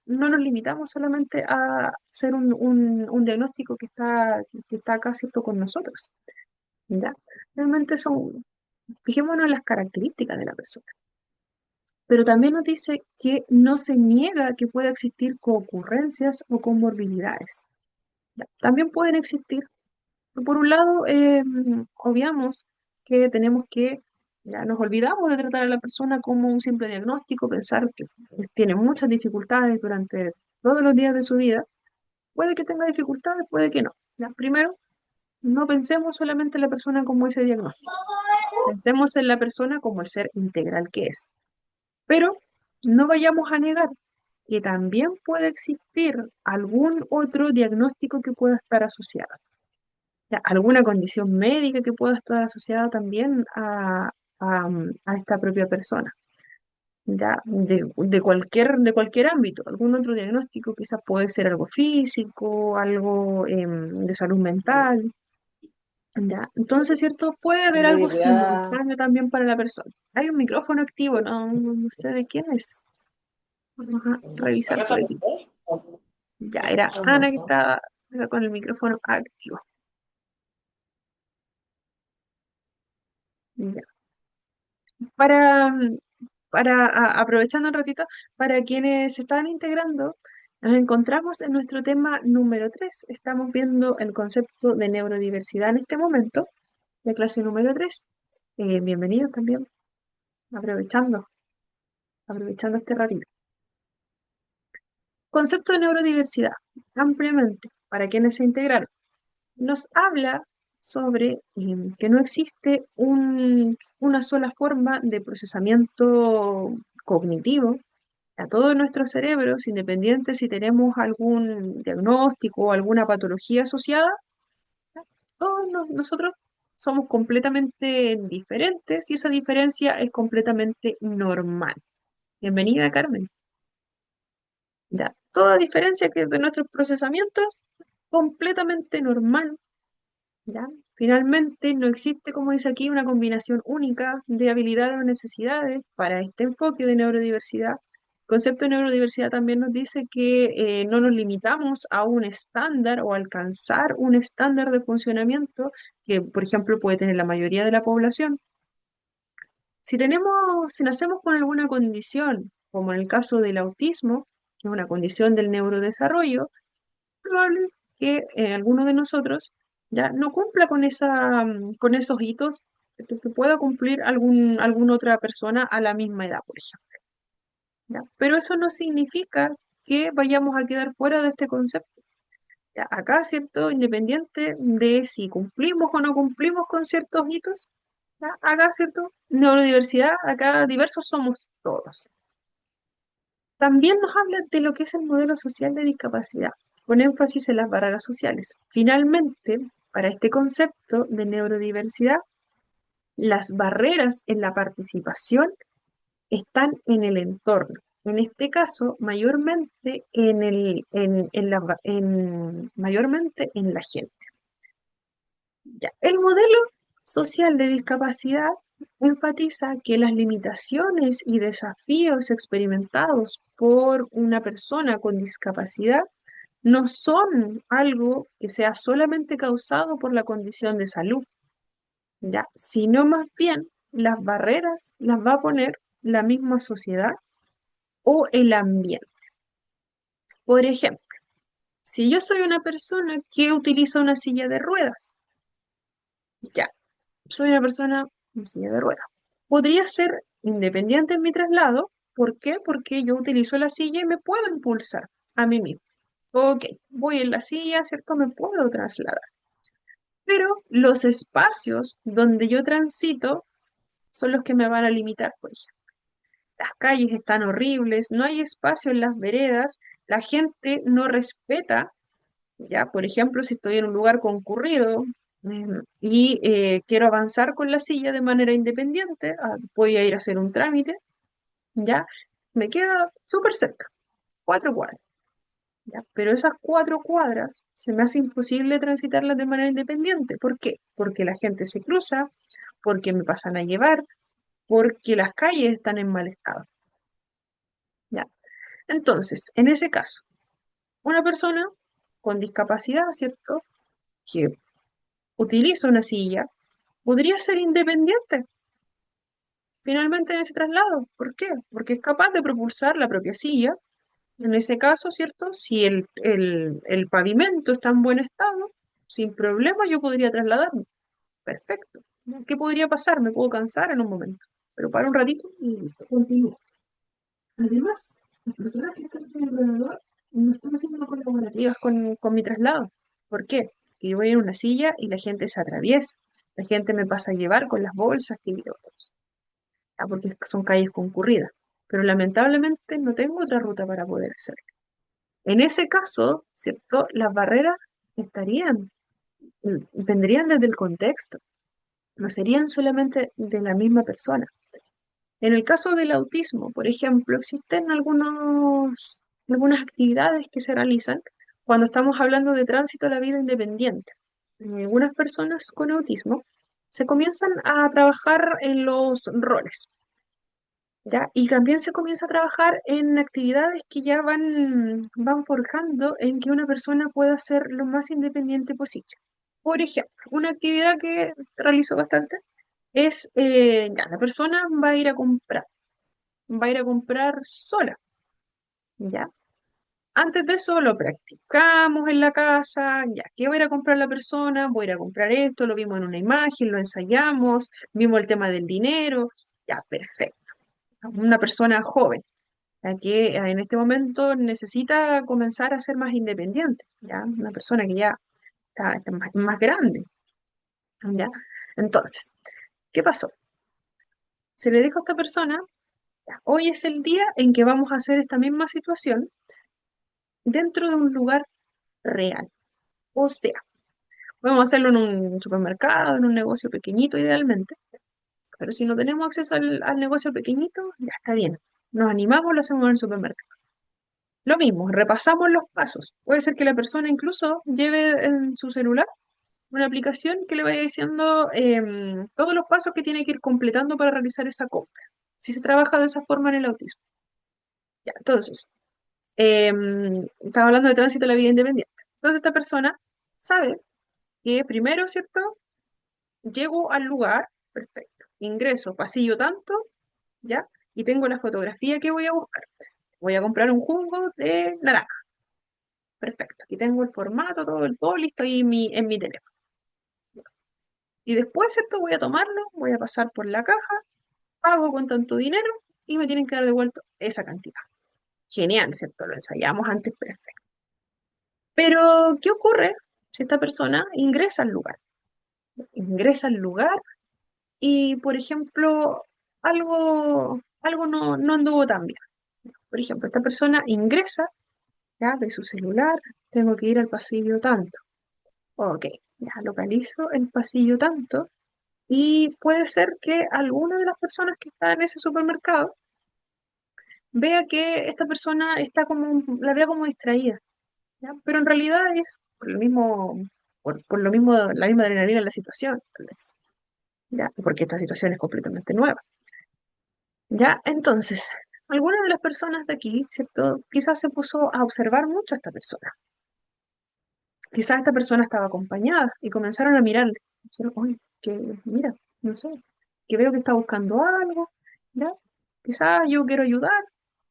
no nos limitamos solamente a hacer un diagnóstico que está acá, ¿cierto? Con nosotros. ¿Ya? Realmente fijémonos en las características de la persona. Pero también nos dice que no se niega que pueda existir concurrencias o comorbilidades. ¿Ya? También pueden existir. Por un lado, obviamos que tenemos que, ya nos olvidamos de tratar a la persona como un simple diagnóstico, pensar que tiene muchas dificultades durante todos los días de su vida. Puede que tenga dificultades, puede que no. ¿Ya? Primero, no pensemos solamente en la persona como ese diagnóstico. Pensemos en la persona como el ser integral que es. Pero no vayamos a negar que también puede existir algún otro diagnóstico que pueda estar asociado. Ya, alguna condición médica que pueda estar asociada también a esta propia persona. Ya, de cualquier ámbito, algún otro diagnóstico quizás puede ser algo físico, algo de salud mental. Ya, entonces, ¿cierto? Puede haber algo simultáneo también para la persona. Hay un micrófono activo, no sé de quién es. Vamos a revisar por aquí. Ya, era Ana que estaba acá con el micrófono activo. Ya. Para, aprovechando un ratito, para quienes se están integrando, nos encontramos en nuestro tema número 3. Estamos viendo el concepto de neurodiversidad en este momento, de clase número 3. Bienvenidos también, aprovechando, aprovechando este ratito. Concepto de neurodiversidad, ampliamente, para quienes se integraron, nos habla sobre que no existe una sola forma de procesamiento cognitivo a todos nuestros cerebros, independiente si tenemos algún diagnóstico o alguna patología asociada, todos nosotros somos completamente diferentes y esa diferencia es completamente normal. Bienvenida, Carmen. Ya, toda diferencia que de nuestros procesamientos, completamente normal. ¿Ya? Finalmente, no existe, como dice aquí, una combinación única de habilidades o necesidades para este enfoque de neurodiversidad. El concepto de neurodiversidad también nos dice que no nos limitamos a un estándar o alcanzar un estándar de funcionamiento que, por ejemplo, puede tener la mayoría de la población. Si nacemos con alguna condición, como en el caso del autismo, que es una condición del neurodesarrollo, probable que alguno de nosotros ya no cumpla con con esos hitos que pueda cumplir alguna otra persona a la misma edad, por ejemplo. ¿Ya? Pero eso no significa que vayamos a quedar fuera de este concepto. ¿Ya? Acá, ¿cierto? Independiente de si cumplimos o no cumplimos con ciertos hitos, ¿ya? Acá, ¿cierto? Neurodiversidad, acá diversos somos todos. También nos habla de lo que es el modelo social de discapacidad, con énfasis en las barreras sociales. Finalmente, para este concepto de neurodiversidad, las barreras en la participación están en el entorno. En este caso, mayormente mayormente en la gente. Ya, el modelo social de discapacidad enfatiza que las limitaciones y desafíos experimentados por una persona con discapacidad no son algo que sea solamente causado por la condición de salud, ¿ya? Sino más bien las barreras las va a poner la misma sociedad o el ambiente. Por ejemplo, si yo soy una persona que utiliza una silla de ruedas, ya, soy una persona en silla de ruedas. Podría ser independiente en mi traslado. ¿Por qué? Porque yo utilizo la silla y me puedo impulsar a mí mismo. Ok, voy en la silla, ¿cierto? Me puedo trasladar. Pero los espacios donde yo transito son los que me van a limitar, por ejemplo. Las calles están horribles, no hay espacio en las veredas, la gente no respeta. Ya, por ejemplo, si estoy en un lugar concurrido y quiero avanzar con la silla de manera independiente, voy a ir a hacer un trámite, ya, me queda súper cerca, 4 cuadras, ya, pero esas 4 cuadras se me hace imposible transitarlas de manera independiente. ¿Por qué? Porque la gente se cruza, porque me pasan a llevar, porque las calles están en mal estado, ya. Entonces, en ese caso, una persona con discapacidad, ¿cierto? Que utiliza una silla, podría ser independiente finalmente en ese traslado. ¿Por qué? Porque es capaz de propulsar la propia silla. En ese caso, ¿cierto? Si el pavimento está en buen estado, sin problema yo podría trasladarme. Perfecto. ¿Qué podría pasar? Me puedo cansar en un momento, pero para un ratito y listo, continúo. Además, las personas que están a mi alrededor no están siendo colaborativas con mi traslado. ¿Por qué? Que yo voy en una silla y la gente se atraviesa. La gente me pasa a llevar con las bolsas que yo, porque son calles concurridas. Pero lamentablemente no tengo otra ruta para poder hacerlo. En ese caso, ¿cierto? Las barreras estarían, vendrían desde el contexto, no serían solamente de la misma persona. En el caso del autismo, por ejemplo, existen algunas actividades que se realizan cuando estamos hablando de tránsito a la vida independiente. En algunas personas con autismo se comienzan a trabajar en los roles, ¿ya? Y también se comienza a trabajar en actividades que ya van forjando en que una persona pueda ser lo más independiente posible. Por ejemplo, una actividad que realizo bastante es, ya, la persona va a ir a comprar sola, ¿ya? Antes de eso lo practicamos en la casa, ya, ¿qué va a ir a comprar la persona? Voy a ir a comprar esto, lo vimos en una imagen, lo ensayamos, vimos el tema del dinero, ya, perfecto. Una persona joven, ya que en este momento necesita comenzar a ser más independiente, ¿ya? Una persona que ya está más grande, ¿ya? Entonces, ¿qué pasó? Se le dijo a esta persona, ya, hoy es el día en que vamos a hacer esta misma situación dentro de un lugar real. O sea, podemos hacerlo en un supermercado, en un negocio pequeñito idealmente, pero si no tenemos acceso al negocio pequeñito, ya está bien. Nos animamos, lo hacemos en el supermercado. Lo mismo, repasamos los pasos. Puede ser que la persona incluso lleve en su celular una aplicación que le vaya diciendo todos los pasos que tiene que ir completando para realizar esa compra. Si se trabaja de esa forma en el autismo. Ya, entonces, estaba hablando de tránsito a la vida independiente. Entonces, esta persona sabe que primero, ¿cierto? Llego al lugar, perfecto. Ingreso, pasillo tanto, ¿ya? Y tengo la fotografía que voy a buscar. Voy a comprar un jugo de naranja. Perfecto. Aquí tengo el formato, todo listo ahí en mi teléfono. Y después, ¿cierto? Voy a tomarlo, voy a pasar por la caja, pago con tanto dinero y me tienen que dar devuelto esa cantidad. Genial, ¿cierto? Lo ensayamos antes, perfecto. Pero, ¿qué ocurre si esta persona ingresa al lugar? Ingresa al lugar y, por ejemplo, algo no anduvo tan bien. Por ejemplo, esta persona ingresa, ya, de su celular, tengo que ir al pasillo tanto. Ok, ya localizo el pasillo tanto y puede ser que alguna de las personas que está en ese supermercado vea que esta persona la vea como distraída, ¿ya? Pero en realidad es por lo mismo, la misma adrenalina en la situación, tal vez, ¿ya? Porque esta situación es completamente nueva, ¿ya? Entonces, alguna de las personas de aquí, ¿cierto? Quizás se puso a observar mucho a esta persona, Quizás esta persona estaba acompañada y comenzaron a mirarle. Dijeron, oye, que mira, no sé, que veo que está buscando algo, ¿ya? Quizás yo quiero ayudar,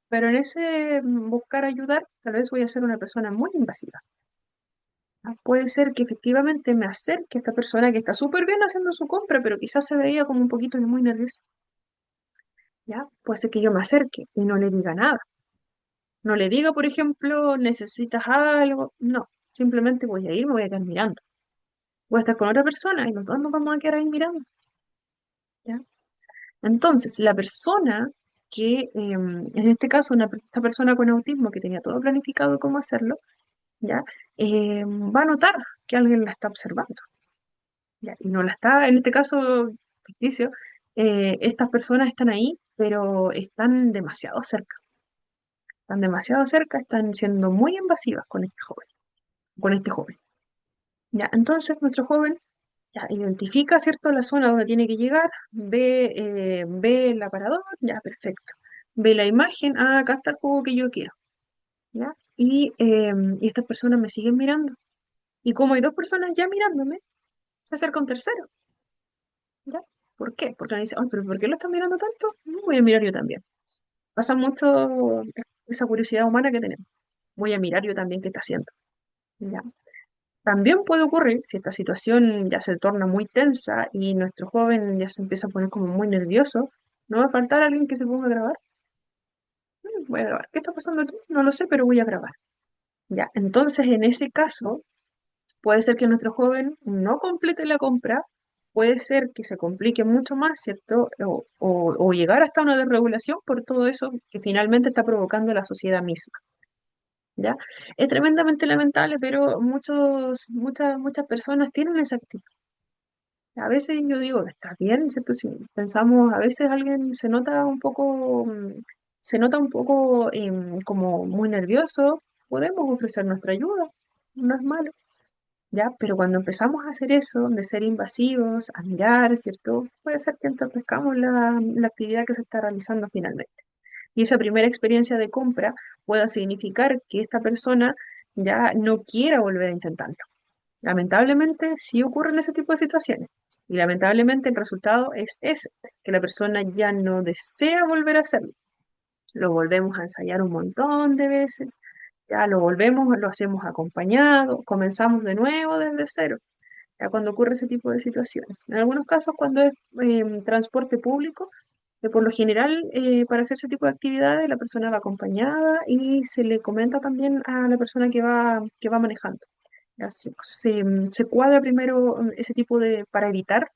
pero en ese buscar ayudar, tal vez voy a ser una persona muy invasiva. ¿Ya? Puede ser que efectivamente me acerque a esta persona que está súper bien haciendo su compra, pero quizás se veía como un poquito muy nerviosa. ¿Ya? Puede ser que yo me acerque y no le diga nada. No le diga, por ejemplo, necesitas algo. No, simplemente voy a ir, me voy a quedar mirando. Voy a estar con otra persona y los dos nos vamos a quedar ahí mirando, ¿ya? Entonces, la persona que, en este caso, esta persona con autismo que tenía todo planificado cómo hacerlo, ¿ya? Va a notar que alguien la está observando, ¿ya? Y no la está, en este caso ficticio, estas personas están ahí, pero están demasiado cerca, están siendo muy invasivas con este joven, ¿ya? Entonces, nuestro joven ya, identifica, ¿cierto?, la zona donde tiene que llegar, ve el aparador, ya, perfecto. Ve la imagen, ah, acá está el juego que yo quiero, ¿ya? Y estas personas me siguen mirando. Y como hay dos personas ya mirándome, se acerca un tercero, ¿ya? ¿Por qué? Porque me dice, ay, pero ¿por qué lo están mirando tanto? Voy a mirar yo también. Pasa mucho esa curiosidad humana que tenemos. Voy a mirar yo también qué está haciendo, ¿ya? También puede ocurrir, si esta situación ya se torna muy tensa y nuestro joven ya se empieza a poner como muy nervioso, no va a faltar alguien que se ponga a grabar. Voy a grabar. ¿Qué está pasando aquí? No lo sé, pero voy a grabar. Ya, entonces en ese caso, puede ser que nuestro joven no complete la compra, puede ser que se complique mucho más, ¿cierto? O llegar hasta una desregulación por todo eso que finalmente está provocando la sociedad misma. ¿Ya? Es tremendamente lamentable, pero muchas personas tienen esa actitud. A veces yo digo, está bien, ¿cierto? Si pensamos, a veces alguien se nota un poco como muy nervioso, podemos ofrecer nuestra ayuda, no es malo, ¿ya? Pero cuando empezamos a hacer eso, de ser invasivos, a mirar, ¿cierto? Puede ser que entorpezcamos la actividad que se está realizando finalmente. Y esa primera experiencia de compra pueda significar que esta persona ya no quiera volver a intentarlo. Lamentablemente, sí ocurren ese tipo de situaciones. Y lamentablemente el resultado es ese, que la persona ya no desea volver a hacerlo. Lo volvemos a ensayar un montón de veces, ya lo volvemos, lo hacemos acompañado, comenzamos de nuevo desde cero, ya cuando ocurre ese tipo de situaciones. En algunos casos, cuando es transporte público, por lo general, para hacer ese tipo de actividades, la persona va acompañada y se le comenta también a la persona que va manejando. Ya se cuadra primero ese tipo para evitar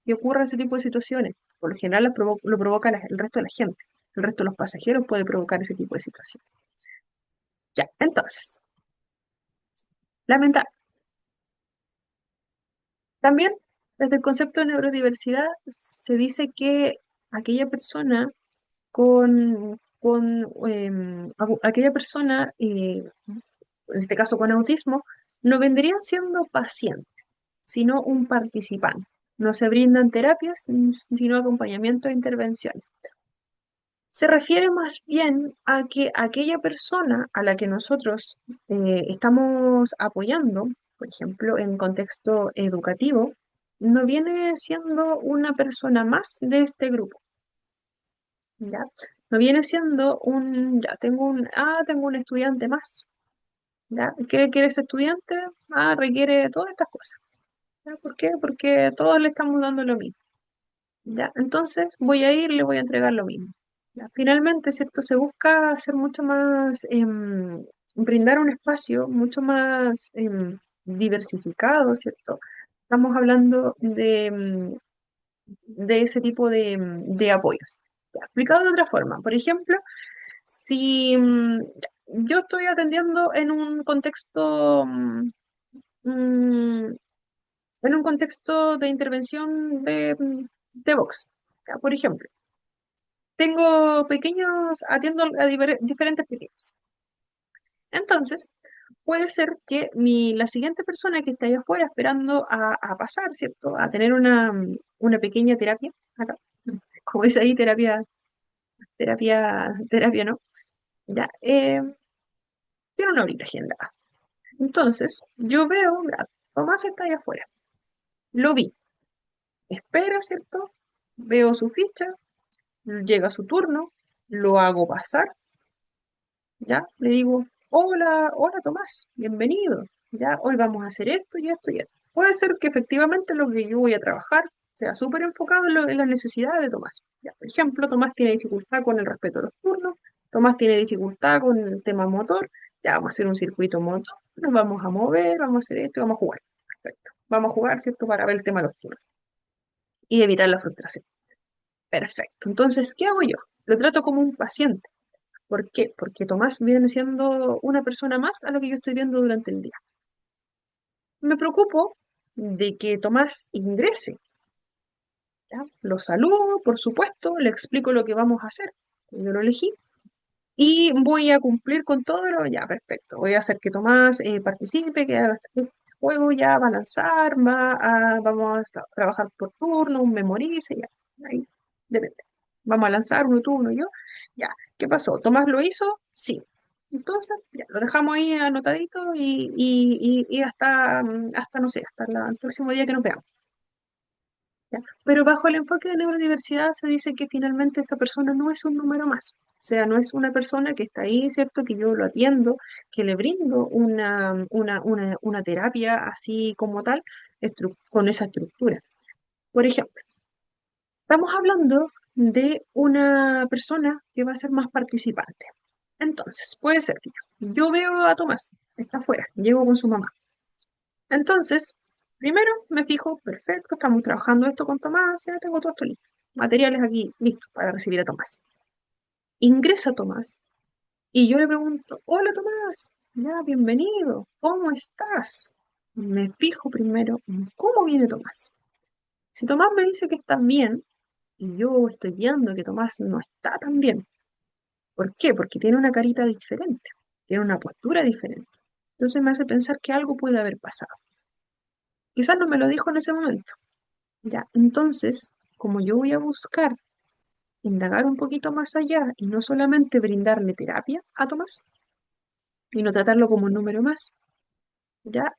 que ocurra ese tipo de situaciones. Por lo general lo provoca el resto de la gente. El resto de los pasajeros puede provocar ese tipo de situación. Ya, entonces, lamenta también desde el concepto de neurodiversidad se dice que aquella persona aquella persona, en este caso con autismo, no vendrían siendo pacientes, sino un participante. No se brindan terapias, sino acompañamiento e intervenciones. Se refiere más bien a que aquella persona a la que nosotros estamos apoyando, por ejemplo, en contexto educativo, no viene siendo una persona más de este grupo, ¿ya? No viene siendo tengo un estudiante más, ¿ya? ¿Qué quiere ese estudiante? Ah, requiere todas estas cosas, ¿ya? ¿Por qué? Porque todos le estamos dando lo mismo. ¿Ya? Entonces voy a ir, le voy a entregar lo mismo. ¿Ya? Finalmente, ¿cierto? Se busca hacer mucho más, brindar un espacio mucho más diversificado, ¿cierto? Estamos hablando de ese tipo de apoyos. Ya, explicado de otra forma, por ejemplo, si yo estoy atendiendo mm, en un contexto de intervención de Vox, ya, por ejemplo. Atiendo a diferentes pequeños. Entonces, puede ser que la siguiente persona que esté allá afuera esperando a pasar, ¿cierto? A tener una pequeña terapia, acá, como dice ahí, terapia, no, ya, tiene una horita agendada. Entonces, yo veo, mira, Tomás está ahí afuera. Lo vi. Espera, ¿cierto? Veo su ficha, llega su turno, lo hago pasar, ¿ya? Le digo, hola, hola Tomás, bienvenido, ¿ya? Hoy vamos a hacer esto y esto y esto. Puede ser que efectivamente lo que yo voy a trabajar sea súper enfocado en las necesidades de Tomás. Ya, por ejemplo, Tomás tiene dificultad con el respeto a los turnos, Tomás tiene dificultad con el tema motor, ya vamos a hacer un circuito motor, nos vamos a mover, vamos a hacer esto y vamos a jugar. Perfecto. Vamos a jugar, ¿cierto? Para ver el tema de los turnos y evitar la frustración. Perfecto. Entonces, ¿qué hago yo? Lo trato como un paciente. ¿Por qué? Porque Tomás viene siendo una persona más a la que yo estoy viendo durante el día. Me preocupo de que Tomás ingrese, ¿ya? Lo saludo, por supuesto, le explico lo que vamos a hacer, que yo lo elegí, y voy a cumplir con todo lo, ya, perfecto. Voy a hacer que Tomás participe, que haga este juego, ya va a lanzar, vamos a trabajar por turno, un memorice, ya, ahí, depende. Vamos a lanzar uno tú, uno yo, ya. ¿Qué pasó? ¿Tomás lo hizo? Sí. Entonces, ya, lo dejamos ahí anotadito y hasta, hasta, no sé, hasta el próximo día que nos veamos. ¿Ya? Pero bajo el enfoque de neurodiversidad se dice que finalmente esa persona no es un número más. O sea, no es una persona que está ahí, ¿cierto? Que yo lo atiendo, que le brindo una terapia así como tal, con esa estructura. Por ejemplo, estamos hablando de una persona que va a ser más participante. Entonces, puede ser que yo veo a Tomás, está afuera, llego con su mamá. Entonces, primero me fijo, perfecto, estamos trabajando esto con Tomás, ya tengo todo esto listo. Materiales aquí listos para recibir a Tomás. Ingresa Tomás y yo le pregunto, hola Tomás, ya, bienvenido, ¿cómo estás? Me fijo primero en cómo viene Tomás. Si Tomás me dice que está bien y yo estoy viendo que Tomás no está tan bien, ¿por qué? Porque tiene una carita diferente, tiene una postura diferente. Entonces me hace pensar que algo puede haber pasado. Quizás no me lo dijo en ese momento. Ya, entonces, como yo voy a buscar indagar un poquito más allá y no solamente brindarle terapia a Tomás y no tratarlo como un número más, ya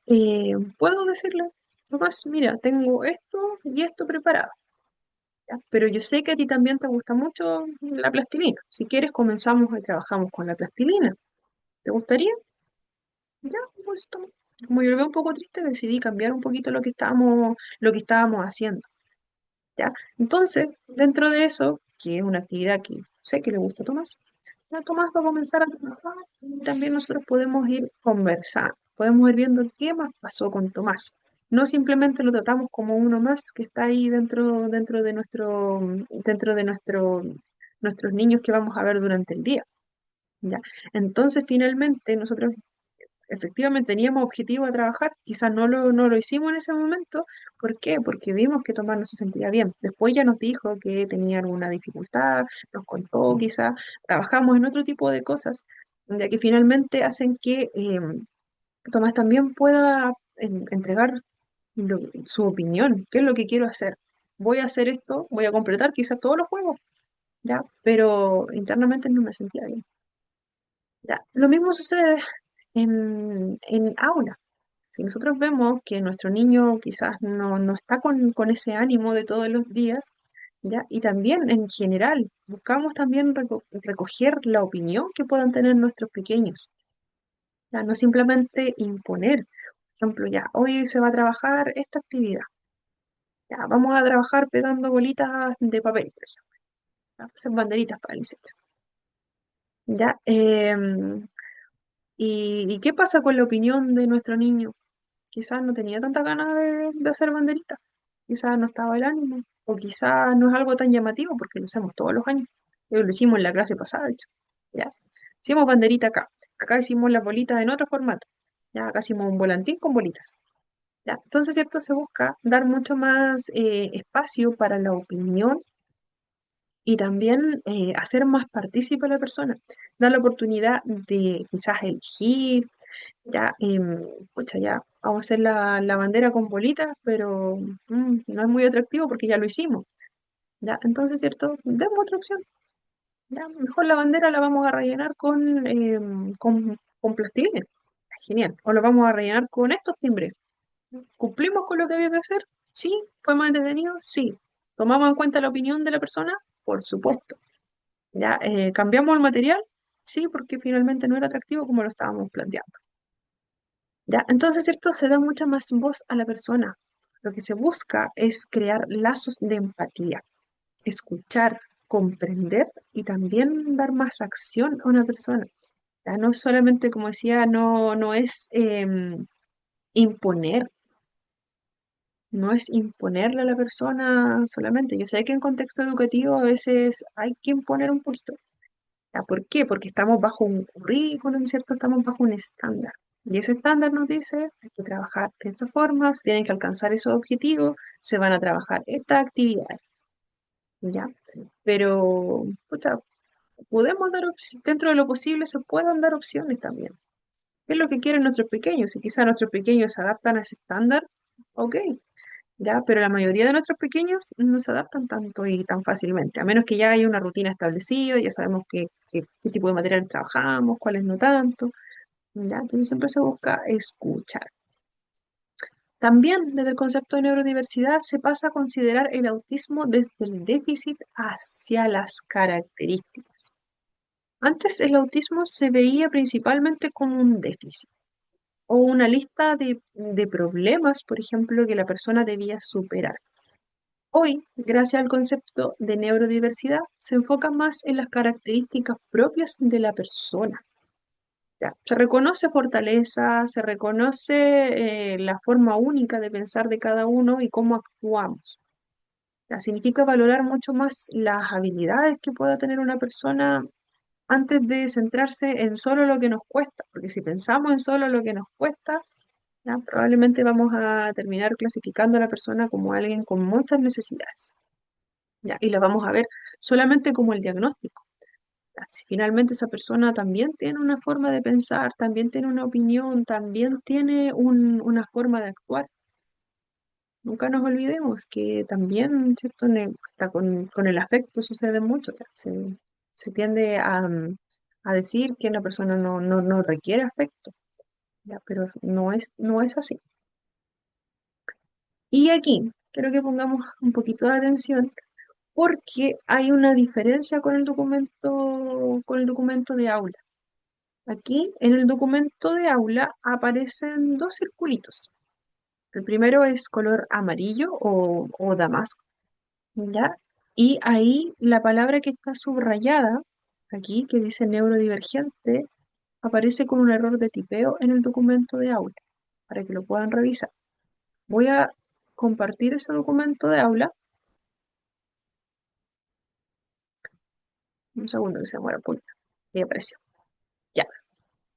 puedo decirle, Tomás, mira, tengo esto y esto preparado, ¿ya? Pero yo sé que a ti también te gusta mucho la plastilina. Si quieres, comenzamos y trabajamos con la plastilina. ¿Te gustaría? Ya, pues toma. Como yo lo veo un poco triste, decidí cambiar un poquito lo que estábamos haciendo. ¿Ya? Entonces, dentro de eso, que es una actividad que sé que le gusta a Tomás, ya Tomás va a comenzar a trabajar y también nosotros podemos ir conversando, podemos ir viendo qué más pasó con Tomás. No simplemente lo tratamos como uno más que está ahí dentro de nuestros niños que vamos a ver durante el día. ¿Ya? Entonces, finalmente, nosotros efectivamente teníamos objetivo de trabajar, quizás no lo hicimos en ese momento. ¿Por qué? Porque vimos que Tomás no se sentía bien. Después ya nos dijo que tenía alguna dificultad, nos contó quizás, trabajamos en otro tipo de cosas, ya que finalmente hacen que Tomás también pueda entregar su opinión, qué es lo que quiero hacer. Voy a hacer esto, voy a completar quizás todos los juegos, ¿ya? Pero internamente no me sentía bien. ¿Ya? Lo mismo sucede en aula. Si nosotros vemos que nuestro niño quizás no está con ese ánimo de todos los días, ¿ya? Y también en general, buscamos también recoger la opinión que puedan tener nuestros pequeños, ¿ya? No simplemente imponer. Por ejemplo, ya, hoy se va a trabajar esta actividad, ya, vamos a trabajar pegando bolitas de papel, por ejemplo, ¿ya? Hacer banderitas para el insecto, ¿ya? ¿Y qué pasa con la opinión de nuestro niño? Quizás no tenía tanta ganas de hacer banderitas, quizás no estaba el ánimo, o quizás no es algo tan llamativo porque lo hacemos todos los años. Lo hicimos en la clase pasada, de hecho. ¿Ya? Hicimos banderita acá hicimos las bolitas en otro formato, ya acá hicimos un volantín con bolitas. ¿Ya? Entonces, ¿cierto? Se busca dar mucho más espacio para la opinión y también hacer más partícipe a la persona, dar la oportunidad de quizás elegir, ya, pucha, ya, vamos a hacer la bandera con bolitas, pero no es muy atractivo porque ya lo hicimos, ya, entonces, ¿cierto? Demos otra opción, ya, mejor la bandera la vamos a rellenar con plastilina, genial. O lo vamos a rellenar con estos timbres. ¿Cumplimos con lo que había que hacer? Sí. ¿Fue más entretenido? Sí. ¿Tomamos en cuenta la opinión de la persona? Por supuesto. ¿Ya? ¿Cambiamos el material? Sí, porque finalmente no era atractivo como lo estábamos planteando. ¿Ya? Entonces, ¿cierto? Se da mucha más voz a la persona. Lo que se busca es crear lazos de empatía, escuchar, comprender y también dar más acción a una persona. Ya no solamente, como decía, no es imponer, no es imponerle a la persona solamente. Yo sé que en contexto educativo a veces hay que imponer un poquito. ¿Ya? ¿Por qué? Porque estamos bajo un currículum, ¿cierto? Estamos bajo un estándar. Y ese estándar nos dice, hay que trabajar de esa forma, se tienen que alcanzar esos objetivos, se van a trabajar estas actividades, ¿ya? Pero, pucha, podemos dar dentro de lo posible se pueden dar opciones también. ¿Qué es lo que quieren nuestros pequeños? Si quizá nuestros pequeños se adaptan a ese estándar, ok, ya, pero la mayoría de nuestros pequeños no se adaptan tanto y tan fácilmente, a menos que ya haya una rutina establecida, ya sabemos qué tipo de material trabajamos, cuáles no tanto, ya, entonces siempre se busca escuchar. También desde el concepto de neurodiversidad se pasa a considerar el autismo desde el déficit hacia las características. Antes el autismo se veía principalmente como un déficit o una lista de problemas, por ejemplo, que la persona debía superar. Hoy, gracias al concepto de neurodiversidad, se enfoca más en las características propias de la persona. ¿Ya? Se reconoce fortaleza, se reconoce la forma única de pensar de cada uno y cómo actuamos. ¿Ya? Significa valorar mucho más las habilidades que pueda tener una persona antes de centrarse en solo lo que nos cuesta, porque si pensamos en solo lo que nos cuesta, ¿ya? Probablemente vamos a terminar clasificando a la persona como alguien con muchas necesidades, ¿ya? Y la vamos a ver solamente como el diagnóstico. ¿Ya? Si finalmente esa persona también tiene una forma de pensar, también tiene una opinión, también tiene una forma de actuar. Nunca nos olvidemos que también, ¿cierto? Hasta con el afecto sucede mucho. ¿Ya? Se tiende a decir que la persona no requiere afecto, ¿ya? Pero no es así. Y aquí quiero que pongamos un poquito de atención porque hay una diferencia con el documento de aula. Aquí en el documento de aula aparecen dos circulitos. El primero es color amarillo o damasco, ¿ya? Y ahí la palabra que está subrayada, aquí que dice neurodivergente, aparece con un error de tipeo en el documento de aula, para que lo puedan revisar. Voy a compartir ese documento de aula. Un segundo que se muera un poquito. Ahí apareció. Ya.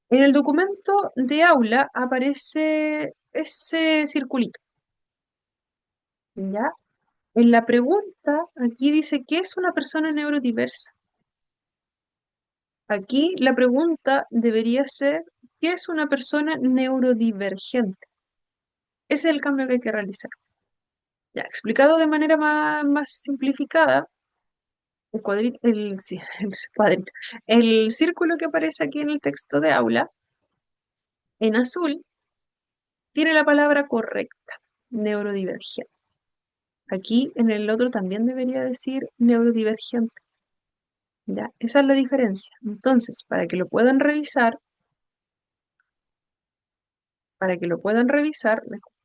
En el documento de aula aparece ese circulito, ¿ya? En la pregunta, aquí dice, ¿qué es una persona neurodiversa? Aquí la pregunta debería ser, ¿qué es una persona neurodivergente? Ese es el cambio que hay que realizar. Ya, explicado de manera más simplificada, sí, el círculo que aparece aquí en el texto de aula, en azul, tiene la palabra correcta, neurodivergente. Aquí en el otro también debería decir neurodivergente. ¿Ya? Esa es la diferencia. Entonces, les comparto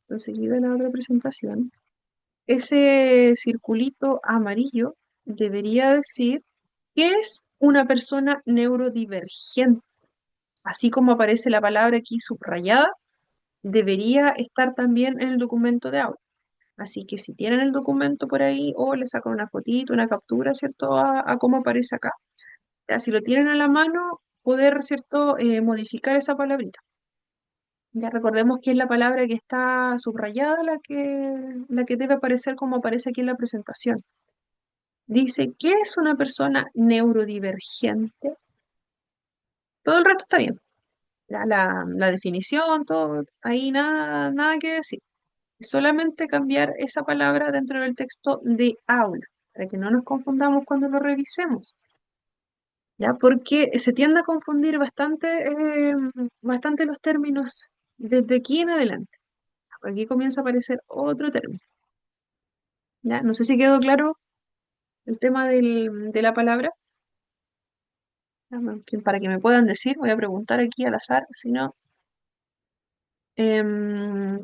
enseguida la otra presentación, ese circulito amarillo debería decir qué es una persona neurodivergente. Así como aparece la palabra aquí subrayada, debería estar también en el documento de aula. Así que si tienen el documento por ahí o le sacan una fotito, una captura, ¿cierto? A cómo aparece acá. Ya, si lo tienen a la mano, poder, ¿cierto? Modificar esa palabrita. Ya recordemos que es la palabra que está subrayada la que debe aparecer como aparece aquí en la presentación. Dice, ¿qué es una persona neurodivergente? Todo el resto está bien. Ya la definición, todo, ahí nada que decir. Es solamente cambiar esa palabra dentro del texto de aula, para que no nos confundamos cuando lo revisemos. ¿ya? Porque se tiende a confundir bastante los términos desde aquí en adelante. Aquí comienza a aparecer otro término, ¿ya? No sé si quedó claro el tema de la palabra. Para que me puedan decir, voy a preguntar aquí al azar, si no. em,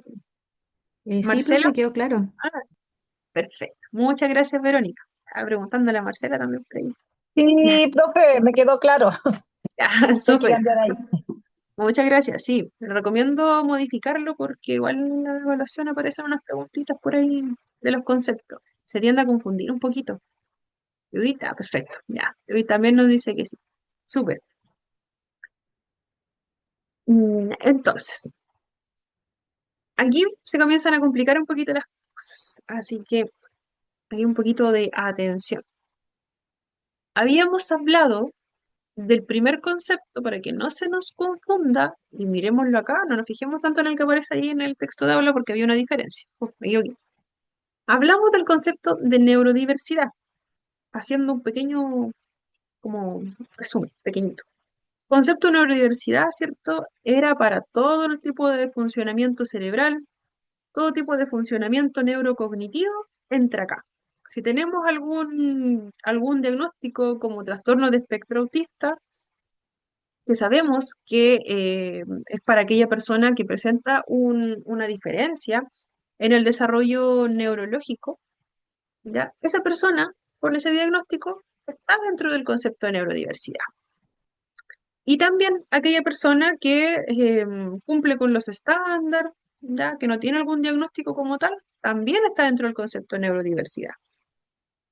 Sí, Marcela. profe, quedó claro. Ah, perfecto. Muchas gracias, Verónica. Estaba preguntándole a Marcela también por ahí. Sí, profe, me quedó claro. Ya, Hay que súper. cambiar ahí. Muchas gracias. Sí, le recomiendo modificarlo porque igual en la evaluación aparecen unas preguntitas por ahí de los conceptos. Se tiende a confundir un poquito. Judith, perfecto. Ya. Judith también nos dice que sí. Súper. Entonces, aquí se comienzan a complicar un poquito las cosas. Así que hay un poquito de atención. Habíamos hablado del primer concepto para que no se nos confunda, y miremoslo acá, no nos fijemos tanto en el que aparece ahí en el texto de aula porque había una diferencia. Me equivoqué. Hablamos del concepto de neurodiversidad, haciendo un pequeño, como resumen, pequeñito. Concepto de neurodiversidad, ¿cierto? Era para todo el tipo de funcionamiento cerebral, todo tipo de funcionamiento neurocognitivo, entra acá. Si tenemos algún diagnóstico como trastorno de espectro autista, que sabemos que es para aquella persona que presenta una diferencia en el desarrollo neurológico, ¿ya? Esa persona con ese diagnóstico está dentro del concepto de neurodiversidad. Y también aquella persona que cumple con los estándares, ¿ya? Que no tiene algún diagnóstico como tal, también está dentro del concepto de neurodiversidad.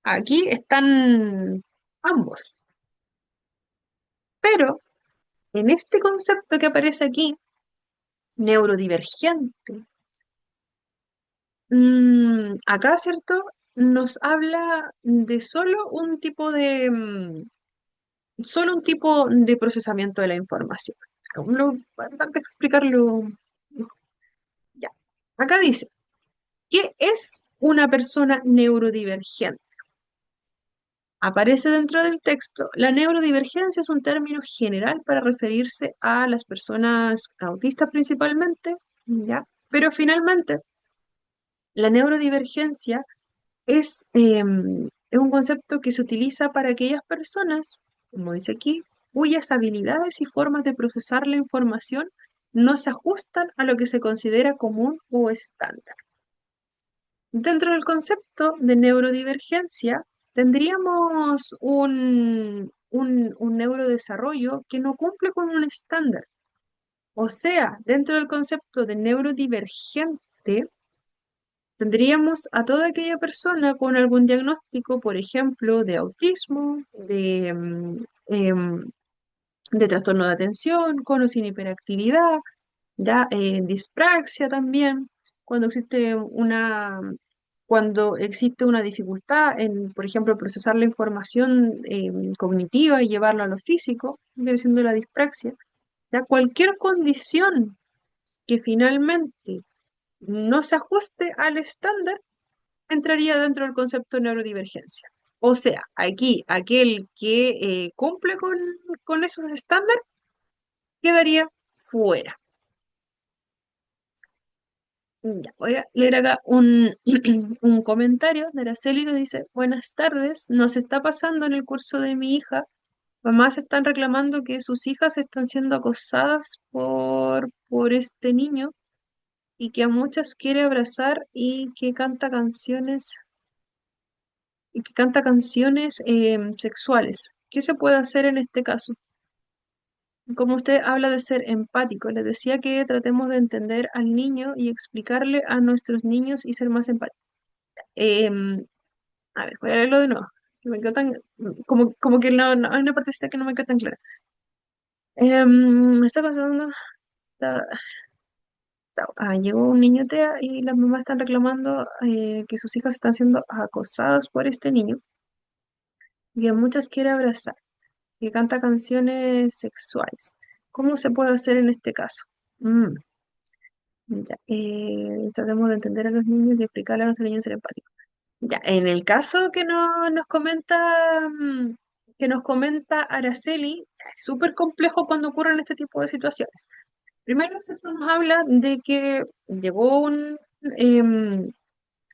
Aquí están ambos, pero en este concepto que aparece aquí, neurodivergente, acá, ¿cierto? Nos habla de solo un tipo de procesamiento de la información. Bastante explicarlo mejor. Ya. Acá dice, ¿qué es una persona neurodivergente? Aparece dentro del texto. La neurodivergencia es un término general para referirse a las personas autistas principalmente, ¿ya? Pero finalmente, la neurodivergencia es un concepto que se utiliza para aquellas personas, como dice aquí, cuyas habilidades y formas de procesar la información no se ajustan a lo que se considera común o estándar. Dentro del concepto de neurodivergencia, tendríamos un neurodesarrollo que no cumple con un estándar. O sea, dentro del concepto de neurodivergente, tendríamos a toda aquella persona con algún diagnóstico, por ejemplo, de autismo, de trastorno de atención, con o sin hiperactividad, ya dispraxia también, cuando cuando existe una dificultad en, por ejemplo, procesar la información cognitiva y llevarla a lo físico, viene siendo la dispraxia, ya cualquier condición que finalmente no se ajuste al estándar entraría dentro del concepto de neurodivergencia. O sea, aquí aquel que cumple con esos estándares quedaría fuera. Ya, voy a leer acá un comentario de Araceli que dice, buenas tardes, nos está pasando en el curso de mi hija, mamás están reclamando que sus hijas están siendo acosadas por este niño y que a muchas quiere abrazar y que canta canciones sexuales. ¿Qué se puede hacer en este caso? Como usted habla de ser empático, les decía que tratemos de entender al niño y explicarle a nuestros niños y ser más empáticos. Em, a ver, voy a leerlo de nuevo. Que me quedó como que hay una partecita que no me quedó tan clara. Me está pasando. Llegó un niño TEA y las mamás están reclamando que sus hijas están siendo acosadas por este niño y que muchas quiere abrazar, que canta canciones sexuales. ¿Cómo se puede hacer en este caso? Mm, ya, tratemos de entender a los niños y explicarle a nuestros niños ser empáticos. Ya, en el caso que nos comenta que nos comenta Araceli es súper complejo cuando ocurren este tipo de situaciones. Primero, esto nos habla de que em,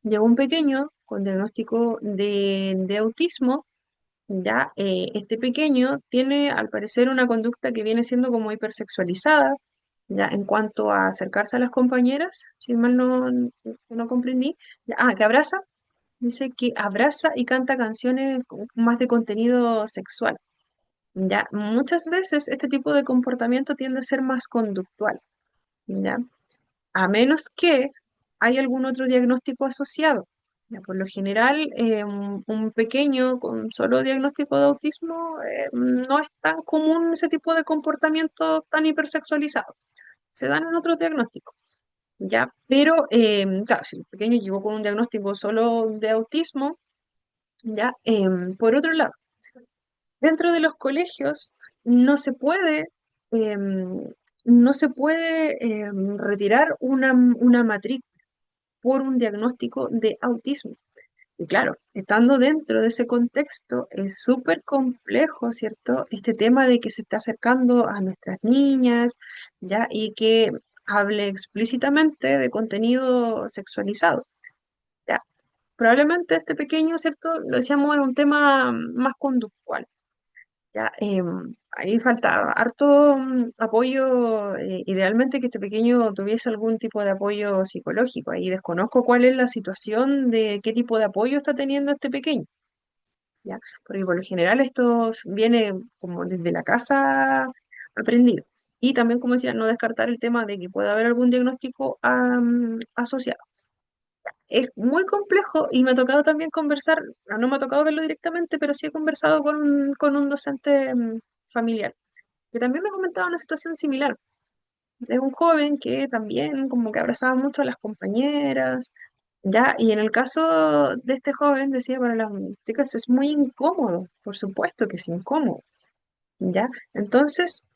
llegó un pequeño con diagnóstico de autismo. Ya, este pequeño tiene al parecer una conducta que viene siendo como hipersexualizada, ya en cuanto a acercarse a las compañeras, si mal no comprendí. Ya, que abraza, dice que abraza y canta canciones más de contenido sexual. Ya, muchas veces este tipo de comportamiento tiende a ser más conductual, ya, a menos que hay algún otro diagnóstico asociado. Ya, por lo general, un pequeño con solo diagnóstico de autismo no es tan común ese tipo de comportamiento tan hipersexualizado. Se dan en otros diagnósticos, ¿ya? Pero, claro, si el pequeño llegó con un diagnóstico solo de autismo, ¿ya? Por otro lado, dentro de los colegios em, no se puede retirar una matrícula por un diagnóstico de autismo. Y claro, estando dentro de ese contexto, es súper complejo, ¿cierto? Este tema de que se está acercando a nuestras niñas, ¿ya? Y que hable explícitamente de contenido sexualizado, ¿ya? Probablemente este pequeño, ¿cierto? Lo decíamos, es un tema más conductual. Ya, ahí falta harto apoyo, idealmente que este pequeño tuviese algún tipo de apoyo psicológico. Ahí desconozco cuál es la situación de qué tipo de apoyo está teniendo este pequeño, ¿ya? Porque por lo general esto viene como desde la casa aprendido. Y también, como decía, no descartar el tema de que pueda haber algún diagnóstico asociado. Es muy complejo y me ha tocado también conversar, no me ha tocado verlo directamente, pero sí he conversado con un docente familiar, que también me comentaba una situación similar. Es un joven que también como que abrazaba mucho a las compañeras, ¿ya? Y en el caso de este joven, decía, para las chicas es muy incómodo, por supuesto que es incómodo, ¿ya? Entonces,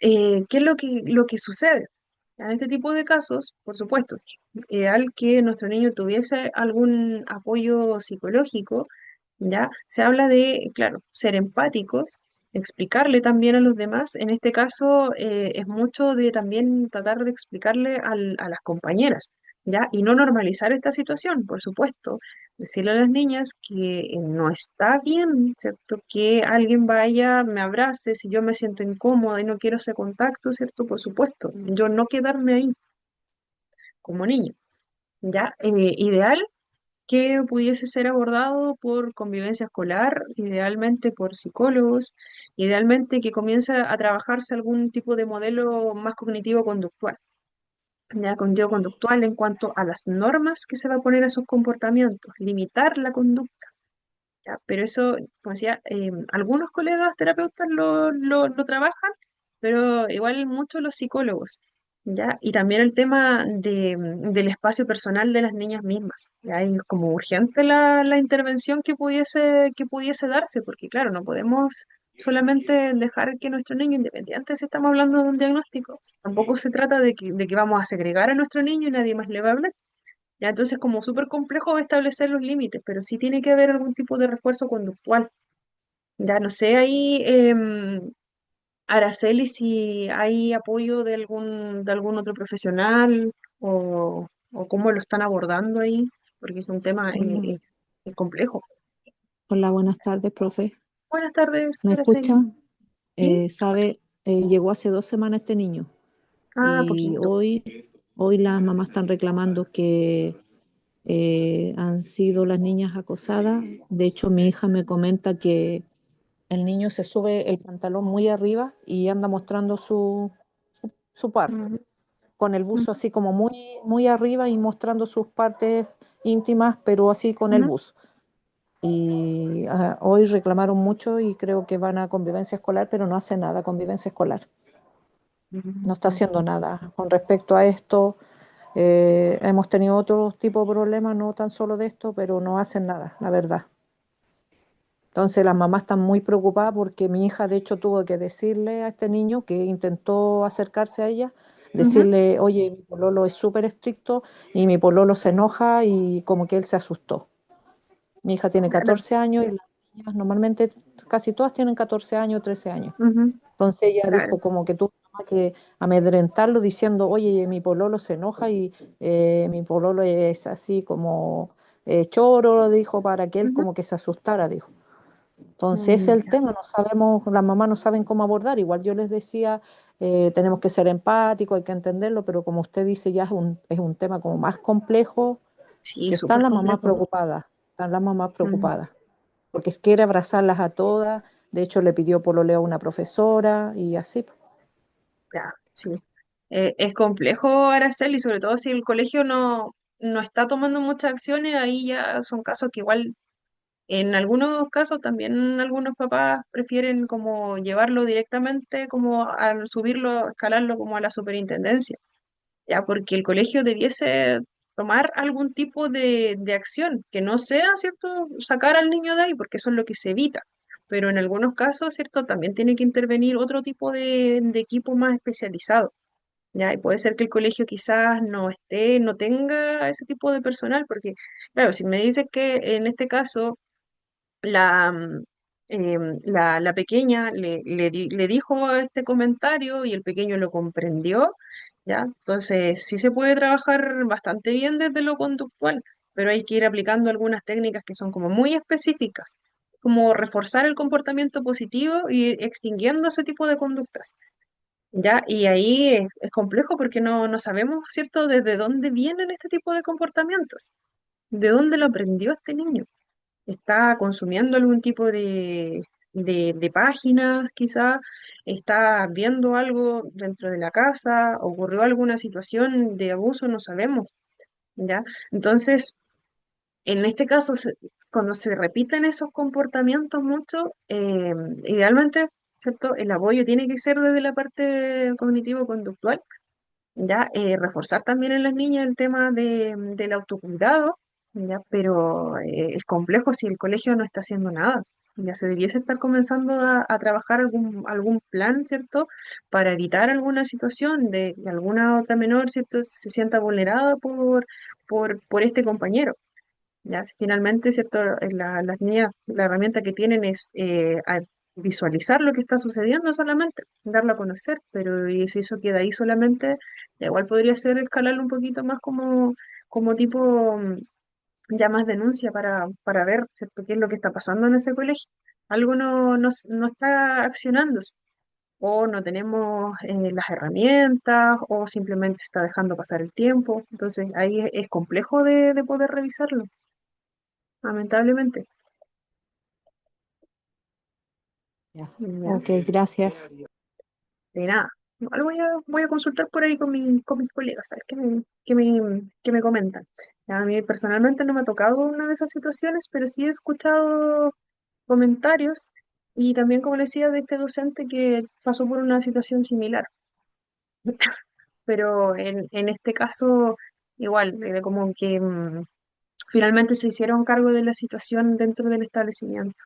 ¿qué es lo que sucede? En este tipo de casos, por supuesto, ideal que nuestro niño tuviese algún apoyo psicológico, ¿ya? Se habla de, claro, ser empáticos, explicarle también a los demás. En este caso, es mucho de también tratar de explicarle a las compañeras, ¿ya? Y no normalizar esta situación, por supuesto. Decirle a las niñas que no está bien, ¿cierto? Que alguien vaya, me abrace, si yo me siento incómoda y no quiero ese contacto, ¿cierto? Por supuesto, yo no quedarme ahí como niño, ¿ya? Ideal que pudiese ser abordado por convivencia escolar, idealmente por psicólogos, idealmente que comience a trabajarse algún tipo de modelo más cognitivo-conductual, ya cognitivo-conductual en cuanto a las normas que se va a poner a esos comportamientos, limitar la conducta. ¿Ya? Pero eso, como decía, algunos colegas terapeutas lo trabajan, pero igual mucho los psicólogos, ¿ya? Y también el tema del espacio personal de las niñas mismas, ¿ya? Y es como urgente la intervención que pudiese darse, porque claro, no podemos solamente dejar que nuestro niño, independiente si estamos hablando de un diagnóstico, tampoco se trata de que vamos a segregar a nuestro niño y nadie más le va a hablar. Ya, entonces como súper complejo establecer los límites, pero sí tiene que haber algún tipo de refuerzo conductual. Ya no sé ahí, Araceli, si hay apoyo de algún otro profesional o cómo lo están abordando ahí, porque es un tema Hola, es complejo. hola, buenas tardes, profe. Buenas tardes, ¿Me escucha? Araceli. ¿Sí? Sabe, llegó hace 2 semanas este niño Ah, y poquito. hoy las mamás están reclamando que han sido las niñas acosadas. De hecho, mi hija me comenta que el niño se sube el pantalón muy arriba y anda mostrando su parte, Ujú, con el buzo ujú, así como muy, muy arriba y mostrando sus partes íntimas, pero así con el ujú. buzo. Y hoy reclamaron mucho y creo que van a convivencia escolar, pero no hace nada convivencia escolar. No está Ujú. haciendo nada con respecto a esto. Hemos tenido otro tipo de problemas, no tan solo de esto, pero no hacen nada, la verdad. Entonces las mamás están muy preocupadas porque mi hija de hecho tuvo que decirle a este niño que intentó acercarse a ella, Ujú. decirle, oye, mi pololo es súper estricto y mi pololo se enoja y como que él se asustó. Mi hija tiene Claro. 14 años y las niñas normalmente casi todas tienen 14 años, 13 años. Ujú, Entonces ella claro. dijo como que tuvo que amedrentarlo diciendo, oye, mi pololo se enoja y mi pololo es así como choro, dijo, para que él Ujú. como que se asustara, dijo. Entonces ese es el Ya. tema, no sabemos, las mamás no saben cómo abordar. Igual yo les decía, tenemos que ser empáticos, hay que entenderlo, pero como usted dice, ya es un tema como más complejo, Sí, que están súper las mamás complejo. preocupadas, están las mamás Mm, preocupadas, porque quiere abrazarlas a todas, de hecho le pidió pololeo a una profesora y así. ya, sí. Es complejo, Araceli, sobre todo si el colegio no está tomando muchas acciones, ahí ya son casos que igual, en algunos casos también algunos papás prefieren como llevarlo directamente, como al subirlo, escalarlo como a la superintendencia, ya, porque el colegio debiese tomar algún tipo de acción, que no sea, ¿cierto?, sacar al niño de ahí, porque eso es lo que se evita. Pero en algunos casos, ¿cierto?, también tiene que intervenir otro tipo de equipo más especializado. Ya, y puede ser que el colegio quizás no esté, no tenga ese tipo de personal, porque, claro, si me dices que en este caso la, la pequeña le dijo este comentario y el pequeño lo comprendió, ¿ya? Entonces sí se puede trabajar bastante bien desde lo conductual, pero hay que ir aplicando algunas técnicas que son como muy específicas, como reforzar el comportamiento positivo y ir extinguiendo ese tipo de conductas. ¿Ya? Y ahí es complejo porque no sabemos, ¿cierto?, desde dónde vienen este tipo de comportamientos, de dónde lo aprendió este niño. ¿Está consumiendo algún tipo de páginas, quizá? ¿Está viendo algo dentro de la casa? ¿Ocurrió alguna situación de abuso? No sabemos, ¿ya? Entonces, en este caso, cuando se repiten esos comportamientos mucho, idealmente, ¿cierto? El apoyo tiene que ser desde la parte cognitivo-conductual, ya, reforzar también en las niñas el tema del autocuidado, ya, pero es complejo si el colegio no está haciendo nada. Ya se debiese estar comenzando a trabajar algún plan, ¿cierto? Para evitar alguna situación de que alguna otra menor, ¿cierto?, se sienta vulnerada por este compañero. Ya, si finalmente, ¿cierto? Las niñas, la herramienta que tienen es visualizar lo que está sucediendo solamente, darlo a conocer, pero y si eso queda ahí solamente, ya igual podría ser escalarlo un poquito más como tipo ya más denuncia para ver, ¿cierto?, qué es lo que está pasando en ese colegio. Algo no está accionándose, o no tenemos las herramientas, o simplemente se está dejando pasar el tiempo. Entonces ahí es complejo de poder revisarlo, lamentablemente. Ya. Ya, Ok, gracias. de nada. Igual voy a consultar por ahí con mis colegas, a ver qué me comentan. Ya, a mí personalmente no me ha tocado una de esas situaciones, pero sí he escuchado comentarios y también, como le decía, de este docente que pasó por una situación similar. Pero en este caso, igual, era como que finalmente se hicieron cargo de la situación dentro del establecimiento.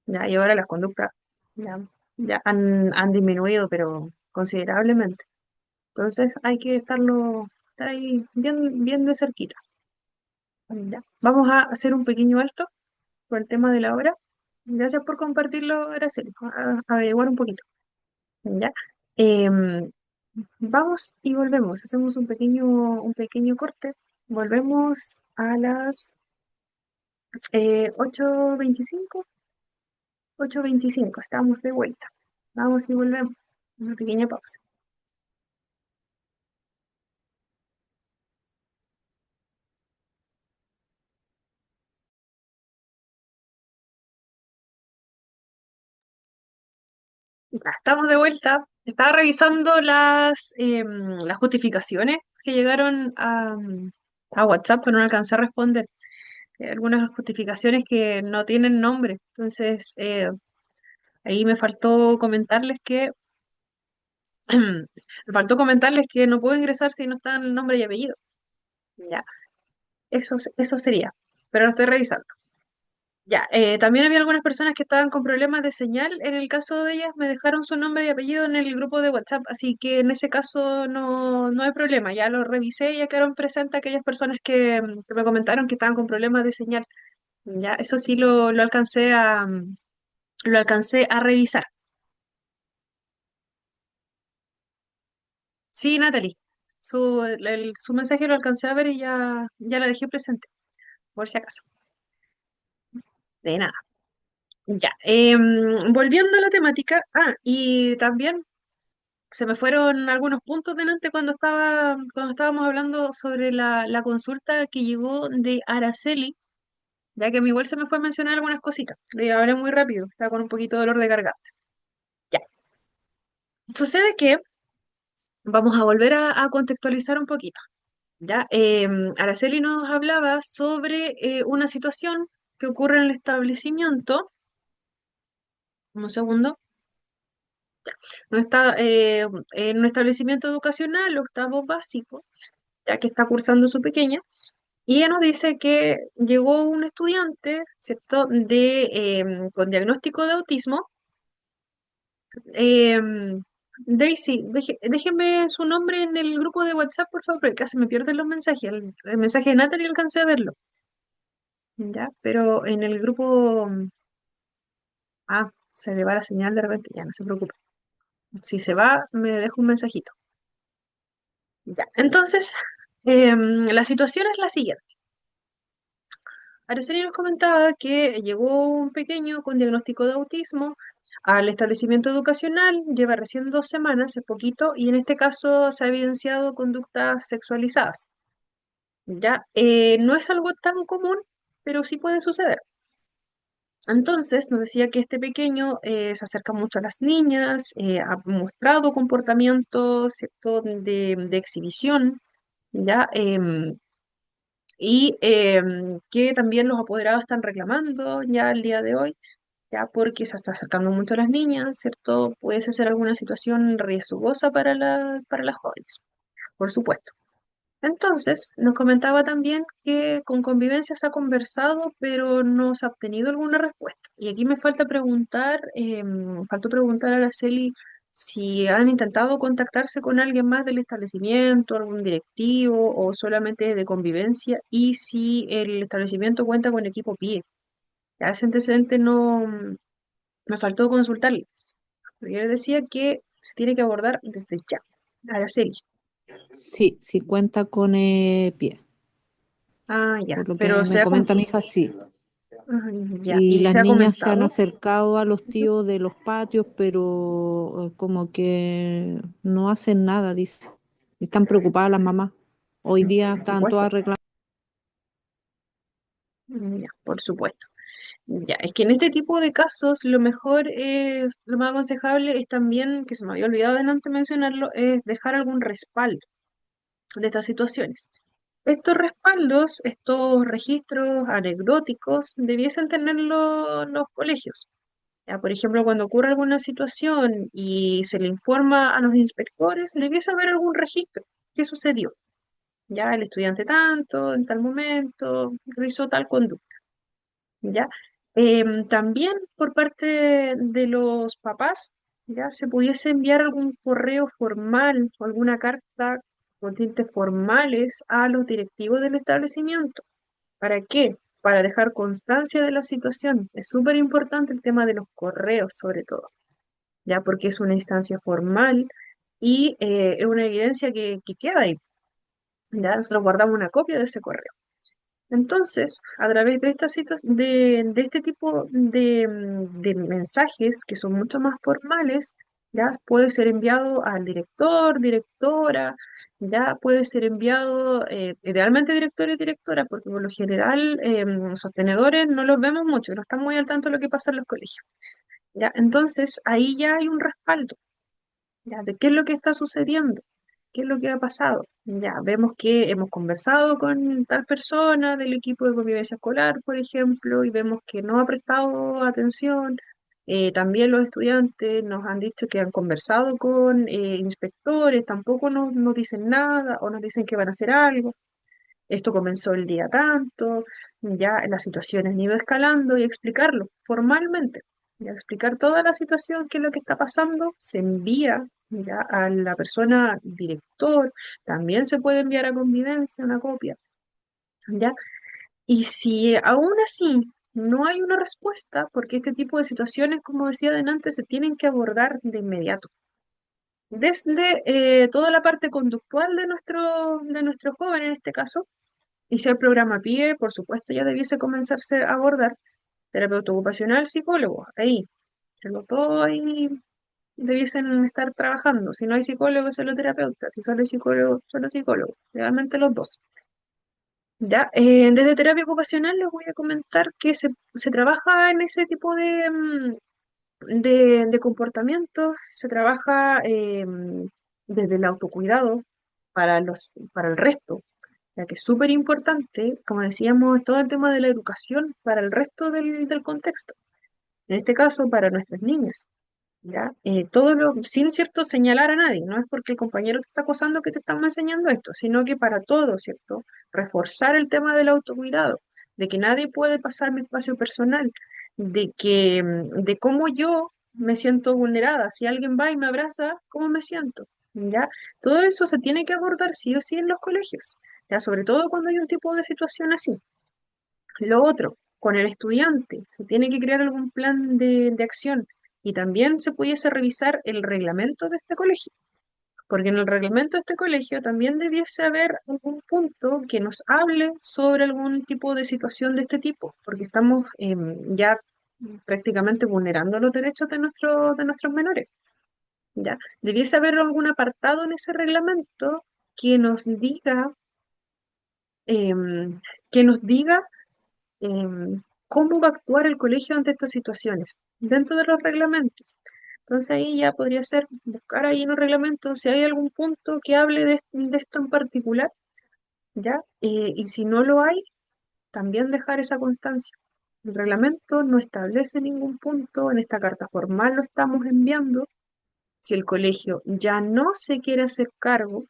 Ya, y ahora las conductas ya, ya han disminuido, pero considerablemente. Entonces hay que estar ahí bien de cerquita. Ya. Vamos a hacer un pequeño alto por el tema de la hora. Gracias por compartirlo, Araceli, a averiguar un poquito. Ya. Em, Vamos y volvemos. Hacemos un pequeño corte. Volvemos a las 8:25. 8:25, estamos de vuelta. Vamos y volvemos. Una pequeña pausa. Ya, estamos de vuelta. Estaba revisando las justificaciones que llegaron a WhatsApp, pero no alcancé a responder. Algunas justificaciones que no tienen nombre. Entonces, ahí me faltó comentarles que no puedo ingresar si no está el nombre y apellido. Ya, eso sería. Pero lo estoy revisando. Ya, también había algunas personas que estaban con problemas de señal. En el caso de ellas, me dejaron su nombre y apellido en el grupo de WhatsApp, así que en ese caso no hay problema. Ya lo revisé y ya quedaron presentes aquellas personas que me comentaron que estaban con problemas de señal. Ya, eso sí lo alcancé lo alcancé a revisar. Sí, Natalie, su mensaje lo alcancé a ver y ya la dejé presente, por si acaso. De nada. Ya, volviendo a la temática, y también se me fueron algunos puntos delante cuando estábamos hablando sobre la consulta que llegó de Araceli, ya que a mí igual se me fue a mencionar algunas cositas. Le hablé muy rápido, estaba con un poquito de dolor de garganta. Ya, sucede que vamos a volver a contextualizar un poquito. Ya, Araceli nos hablaba sobre una situación que ocurre en el establecimiento. Un segundo. No está, en un establecimiento educacional, octavo básico, ya que está cursando su pequeña, y ella nos dice que llegó un estudiante, ¿cierto?, con diagnóstico de autismo. Daisy, déjeme su nombre en el grupo de WhatsApp, por favor, porque casi me pierden los mensajes. El mensaje de Natalie alcancé a verlo, ¿ya? Pero en el grupo, se le va la señal de repente, ya no se preocupe. Si se va, me deja un mensajito. Ya, entonces, la situación es la siguiente. Araceli nos comentaba que llegó un pequeño con diagnóstico de autismo al establecimiento educacional, lleva recién 2 semanas, es poquito, y en este caso se ha evidenciado conductas sexualizadas. Ya, no es algo tan común, pero sí puede suceder. Entonces, nos decía que este pequeño se acerca mucho a las niñas, ha mostrado comportamientos, ¿cierto?, de exhibición, ¿ya? Que también los apoderados están reclamando ya el día de hoy, ya porque se está acercando mucho a las niñas, ¿cierto? Puede ser alguna situación riesgosa para las jóvenes, por supuesto. Entonces, nos comentaba también que con convivencia se ha conversado, pero no se ha obtenido alguna respuesta. Y aquí me faltó preguntar a Araceli si han intentado contactarse con alguien más del establecimiento, algún directivo o solamente de convivencia, y si el establecimiento cuenta con equipo PIE. A ese antecedente no me faltó consultarle, porque él decía que se tiene que abordar desde ya. Araceli. Sí, sí cuenta con pie. Ah, ya, Por lo que pero me comenta mi hija, sí. ya, Y y las se ha niñas se han comentado. acercado a los tíos de los patios, pero como que no hacen nada, dice. Están preocupadas las mamás. Hoy día Por están supuesto, todas reclamando. ya, por supuesto. Ya, es que en este tipo de casos lo mejor lo más aconsejable es también, que se me había olvidado de antes mencionarlo, es dejar algún respaldo de estas situaciones. Estos respaldos, estos registros anecdóticos, debiesen tenerlo los colegios. Ya, por ejemplo, cuando ocurre alguna situación y se le informa a los inspectores, debiese haber algún registro. ¿Qué sucedió? Ya el estudiante tanto, en tal momento, realizó tal conducta. ¿Ya? También por parte de los papás, ¿ya? Se pudiese enviar algún correo formal o alguna carta con tintes formales a los directivos del establecimiento. ¿Para qué? Para dejar constancia de la situación. Es súper importante el tema de los correos, sobre todo, ¿ya? Porque es una instancia formal y es una evidencia que queda ahí. ¿Ya? Nosotros guardamos una copia de ese correo. Entonces, a través de de este tipo de mensajes que son mucho más formales, ya puede ser enviado al director, directora, ya puede ser enviado, idealmente director y directora, porque por lo general sostenedores no los vemos mucho, no están muy al tanto de lo que pasa en los colegios. Ya, entonces ahí ya hay un respaldo. Ya, ¿de qué es lo que está sucediendo? ¿Qué es lo que ha pasado? Ya, vemos que hemos conversado con tal persona del equipo de convivencia escolar, por ejemplo, y vemos que no ha prestado atención. También los estudiantes nos han dicho que han conversado con inspectores, tampoco nos dicen nada o nos dicen que van a hacer algo. Esto comenzó el día tanto, ya las situaciones han ido escalando y explicarlo formalmente, ya explicar toda la situación, qué es lo que está pasando, se envía ya a la persona director, también se puede enviar a convivencia una copia, ya. Y si aún así no hay una respuesta porque este tipo de situaciones, como decía antes, se tienen que abordar de inmediato. Desde toda la parte conductual de nuestro joven en este caso, y si el programa PIE, por supuesto, ya debiese comenzarse a abordar terapeuta ocupacional, psicólogo, ahí, entre los dos ahí debiesen estar trabajando. Si no hay psicólogo, solo terapeuta, si solo hay psicólogo, solo psicólogo, realmente los dos. Ya, desde terapia ocupacional les voy a comentar que se trabaja en ese tipo de comportamientos, se trabaja desde el autocuidado para el resto, ya que es súper importante, como decíamos, todo el tema de la educación para el resto del contexto, en este caso para nuestras niñas. ¿Ya? Sin cierto señalar a nadie, no es porque el compañero te está acosando que te estamos enseñando esto, sino que para todo, ¿cierto? Reforzar el tema del autocuidado, de que nadie puede pasar mi espacio personal, de cómo yo me siento vulnerada, si alguien va y me abraza, ¿cómo me siento? ¿Ya? Todo eso se tiene que abordar sí o sí en los colegios, ¿ya? Sobre todo cuando hay un tipo de situación así. Lo otro, con el estudiante, se tiene que crear algún plan de acción y también se pudiese revisar el reglamento de este colegio, porque en el reglamento de este colegio también debiese haber algún punto que nos hable sobre algún tipo de situación de este tipo, porque estamos ya prácticamente vulnerando los derechos de nuestros menores, ¿ya? Debiese haber algún apartado en ese reglamento que nos diga, em, que nos diga cómo va a actuar el colegio ante estas situaciones dentro de los reglamentos. Entonces ahí ya podría ser buscar ahí en el reglamento si hay algún punto que hable de esto en particular, ¿ya? Y si no lo hay, también dejar esa constancia. El reglamento no establece ningún punto, en esta carta formal lo estamos enviando. Si el colegio ya no se quiere hacer cargo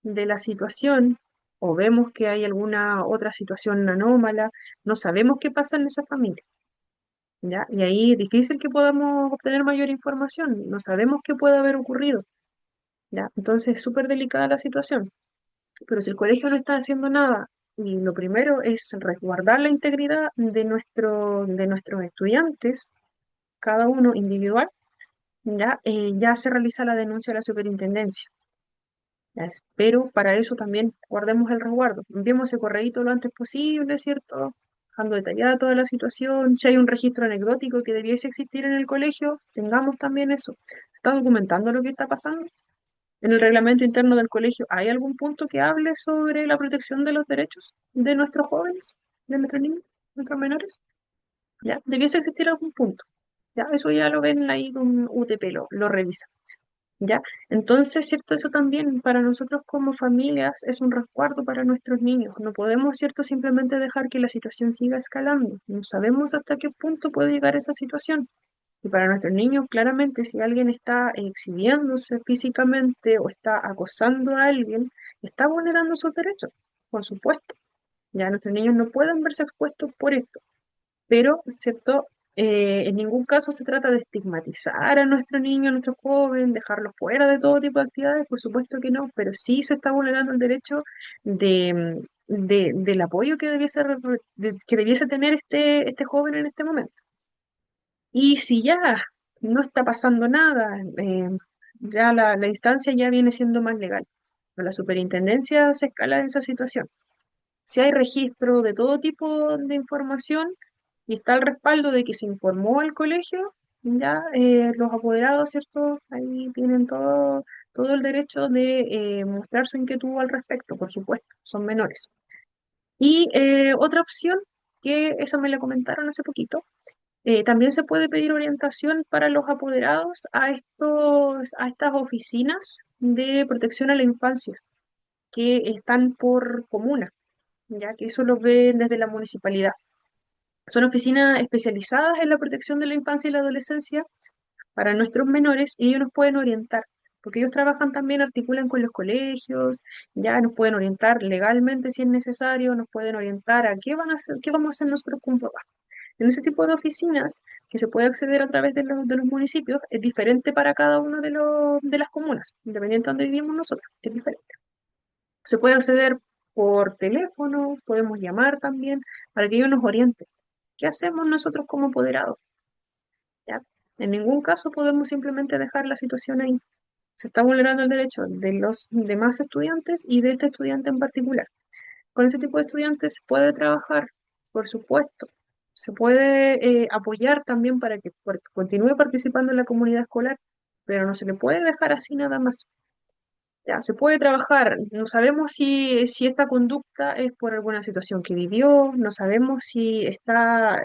de la situación o vemos que hay alguna otra situación anómala, no sabemos qué pasa en esa familia. ¿Ya? Y ahí es difícil que podamos obtener mayor información, no sabemos qué puede haber ocurrido, ¿ya? Entonces es súper delicada la situación, pero si el colegio no está haciendo nada, y lo primero es resguardar la integridad de nuestros estudiantes, cada uno individual, ¿ya? Ya se realiza la denuncia a la superintendencia. Pero para eso también guardemos el resguardo. Enviemos ese correíto lo antes posible, ¿cierto? Dejando detallada toda la situación. Si hay un registro anecdótico que debiese existir en el colegio, tengamos también eso. ¿Se está documentando lo que está pasando? En el reglamento interno del colegio, ¿hay algún punto que hable sobre la protección de los derechos de nuestros jóvenes, de nuestros niños, nuestros menores? ¿Ya? Debiese existir algún punto. ¿Ya? Eso ya lo ven ahí con UTP, lo revisan. ¿Ya? Entonces, ¿cierto? Eso también para nosotros como familias es un resguardo para nuestros niños. No podemos, ¿cierto? Simplemente dejar que la situación siga escalando. No sabemos hasta qué punto puede llegar esa situación. Y para nuestros niños, claramente, si alguien está exhibiéndose físicamente o está acosando a alguien, está vulnerando sus derechos, por supuesto. Ya nuestros niños no pueden verse expuestos por esto, pero, ¿cierto? En ningún caso se trata de estigmatizar a nuestro niño, a nuestro joven, dejarlo fuera de todo tipo de actividades, por supuesto que no, pero sí se está vulnerando el derecho del apoyo que debiese tener este joven en este momento. Y si ya no está pasando nada, ya la instancia ya viene siendo más legal. La superintendencia se escala en esa situación. Si hay registro de todo tipo de información y está el respaldo de que se informó al colegio, ya los apoderados, ¿cierto? Ahí tienen todo el derecho de mostrar su inquietud al respecto, por supuesto, son menores. Y otra opción, que esa me la comentaron hace poquito, también se puede pedir orientación para los apoderados a estas oficinas de protección a la infancia que están por comuna, ya que eso lo ven desde la municipalidad. Son oficinas especializadas en la protección de la infancia y la adolescencia para nuestros menores y ellos nos pueden orientar, porque ellos trabajan también, articulan con los colegios, ya nos pueden orientar legalmente si es necesario, nos pueden orientar a qué van a hacer, qué vamos a hacer nosotros con papá. En ese tipo de oficinas que se puede acceder a través de los municipios es diferente para cada uno de las comunas, independiente de donde vivimos nosotros, es diferente. Se puede acceder por teléfono, podemos llamar también para que ellos nos orienten. ¿qué hacemos nosotros como apoderados? ¿Ya? En ningún caso podemos simplemente dejar la situación ahí. Se está vulnerando el derecho de los demás estudiantes y de este estudiante en particular. Con ese tipo de estudiantes se puede trabajar, por supuesto. Se puede apoyar también para que continúe participando en la comunidad escolar, pero no se le puede dejar así nada más. Ya, se puede trabajar. No sabemos si esta conducta es por alguna situación que vivió, no sabemos si está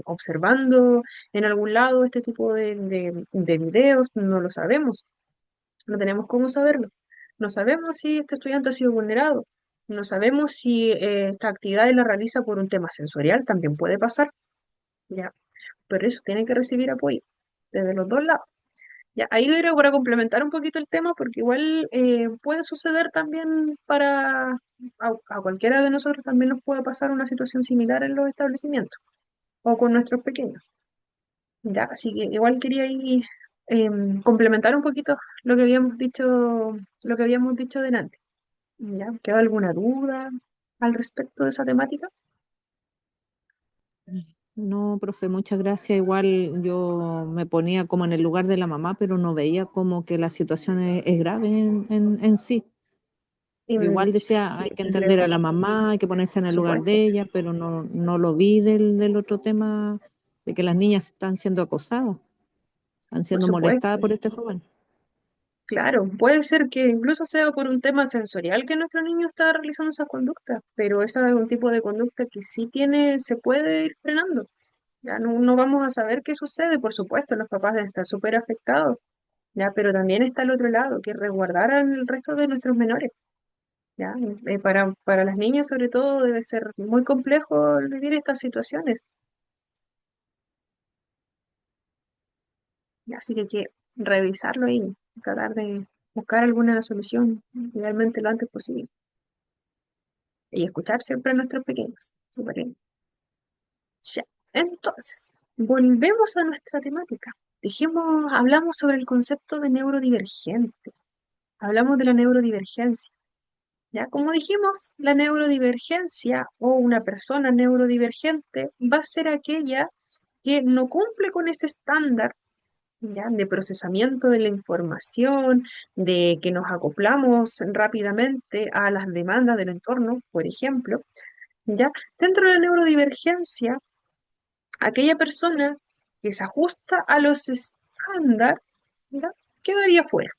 observando en algún lado este tipo de videos, no lo sabemos, no tenemos cómo saberlo. No sabemos si este estudiante ha sido vulnerado, no sabemos si esta actividad la realiza por un tema sensorial, también puede pasar, ya, pero eso tiene que recibir apoyo desde los dos lados. Ya, ahí era para complementar un poquito el tema, porque igual puede suceder también a cualquiera de nosotros también nos puede pasar una situación similar en los establecimientos o con nuestros pequeños. Ya, así que igual quería ahí complementar un poquito lo que habíamos dicho delante. ¿Ya? ¿Queda alguna duda al respecto de esa temática? No, profe, muchas gracias. Igual yo me ponía como en el lugar de la mamá, pero no veía como que la situación es grave en sí. Yo igual decía, Sí, hay que entender a la mamá, hay que ponerse en por el lugar supuesto, de ella, pero no lo vi del otro tema de que las niñas están siendo acosadas, están por siendo molestadas supuesto. por este joven. Claro, puede ser que incluso sea por un tema sensorial que nuestro niño está realizando esa conducta, pero esa es un tipo de conducta que sí tiene, se puede ir frenando. Ya no vamos a saber qué sucede, por supuesto, los papás deben estar súper afectados, ya, pero también está el otro lado, que es resguardar al resto de nuestros menores, ya. Para las niñas sobre todo debe ser muy complejo vivir estas situaciones, ya, así que hay que revisarlo y tratar de buscar alguna solución, idealmente lo antes posible. Y escuchar siempre a nuestros pequeños. Súper bien. Ya. Entonces, volvemos a nuestra temática. Hablamos sobre el concepto de neurodivergente. Hablamos de la neurodivergencia. Ya, como dijimos, la neurodivergencia o una persona neurodivergente va a ser aquella que no cumple con ese estándar, ¿ya? De procesamiento de la información, de que nos acoplamos rápidamente a las demandas del entorno, por ejemplo. ¿Ya? Dentro de la neurodivergencia, aquella persona que se ajusta a los estándares, ¿ya? Quedaría fuera.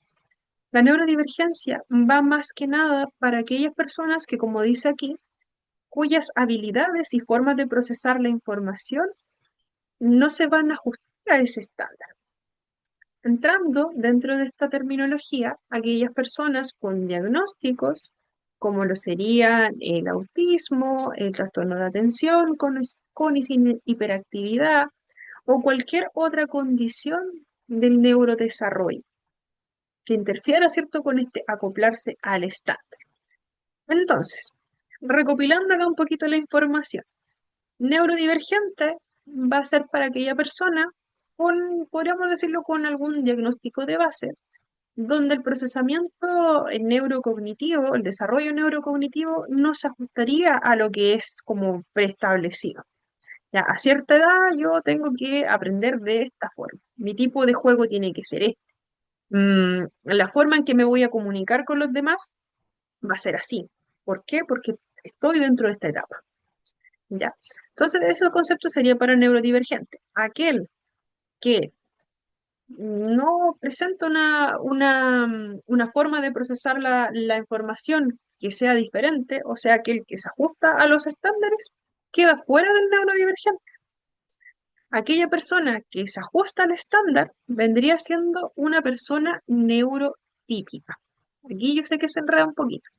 La neurodivergencia va más que nada para aquellas personas que, como dice aquí, cuyas habilidades y formas de procesar la información no se van a ajustar a ese estándar. Entrando dentro de esta terminología, aquellas personas con diagnósticos, como lo serían el autismo, el trastorno de atención con y sin hiperactividad o cualquier otra condición del neurodesarrollo que interfiera, ¿cierto?, con este acoplarse al estándar. Entonces, recopilando acá un poquito la información, neurodivergente va a ser para aquella persona podríamos decirlo, con algún diagnóstico de base, donde el procesamiento neurocognitivo, el desarrollo neurocognitivo, no se ajustaría a lo que es como preestablecido. Ya, a cierta edad yo tengo que aprender de esta forma. Mi tipo de juego tiene que ser este. La forma en que me voy a comunicar con los demás va a ser así. ¿Por qué? Porque estoy dentro de esta etapa. ¿Ya? Entonces, ese concepto sería para el neurodivergente. Aquel que no presenta una forma de procesar la información que sea diferente, o sea, que el que se ajusta a los estándares queda fuera del neurodivergente. Aquella persona que se ajusta al estándar vendría siendo una persona neurotípica. Aquí yo sé que se enreda un poquito.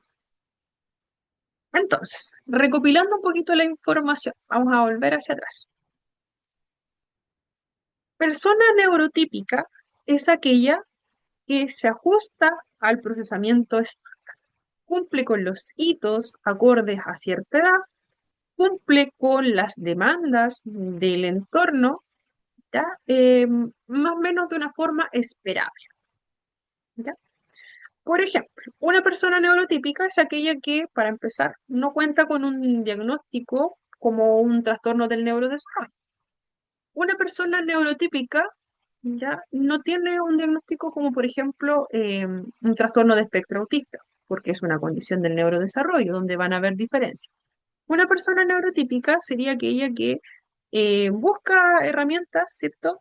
Entonces, recopilando un poquito la información, vamos a volver hacia atrás. Persona neurotípica es aquella que se ajusta al procesamiento cumple con los hitos acordes a cierta edad, cumple con las demandas del entorno, ¿ya? Más o menos de una forma esperable, ¿ya? Por ejemplo, una persona neurotípica es aquella que, para empezar, no cuenta con un diagnóstico como un trastorno del neurodesarrollo. Una persona neurotípica ya no tiene un diagnóstico como, por ejemplo, un trastorno de espectro autista, porque es una condición del neurodesarrollo donde van a haber diferencias. Una persona neurotípica sería aquella que busca herramientas, ¿cierto?,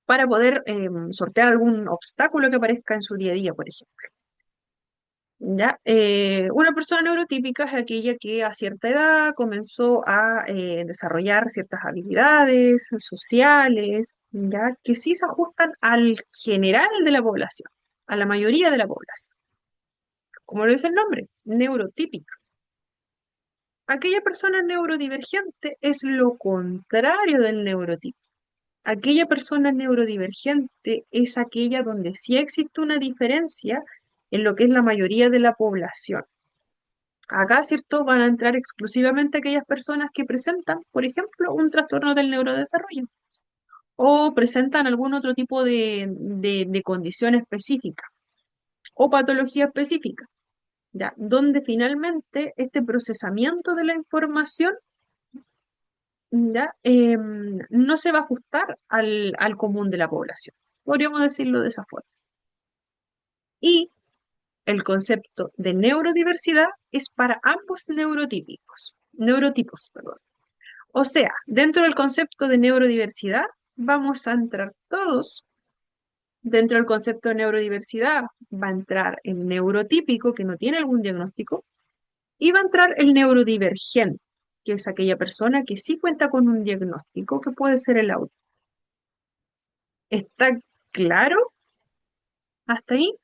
para poder sortear algún obstáculo que aparezca en su día a día, por ejemplo. ¿Ya? Una persona neurotípica es aquella que a cierta edad comenzó a desarrollar ciertas habilidades sociales, ¿ya? Que sí se ajustan al general de la población, a la mayoría de la población. Como lo dice el nombre, neurotípica. Aquella persona neurodivergente es lo contrario del neurotípico. Aquella persona neurodivergente es aquella donde sí existe una diferencia en lo que es la mayoría de la población. Acá, ¿cierto? Van a entrar exclusivamente aquellas personas que presentan, por ejemplo, un trastorno del neurodesarrollo o presentan algún otro tipo de condición específica o patología específica, ¿ya? Donde finalmente este procesamiento de la información, ¿ya? No se va a ajustar al común de la población. Podríamos decirlo de esa forma. Y el concepto de neurodiversidad es para ambos neurotipos, perdón. O sea, dentro del concepto de neurodiversidad, vamos a entrar todos. Dentro del concepto de neurodiversidad va a entrar el neurotípico que no tiene algún diagnóstico y va a entrar el neurodivergente, que es aquella persona que sí cuenta con un diagnóstico, que puede ser el autismo. ¿Está claro hasta ahí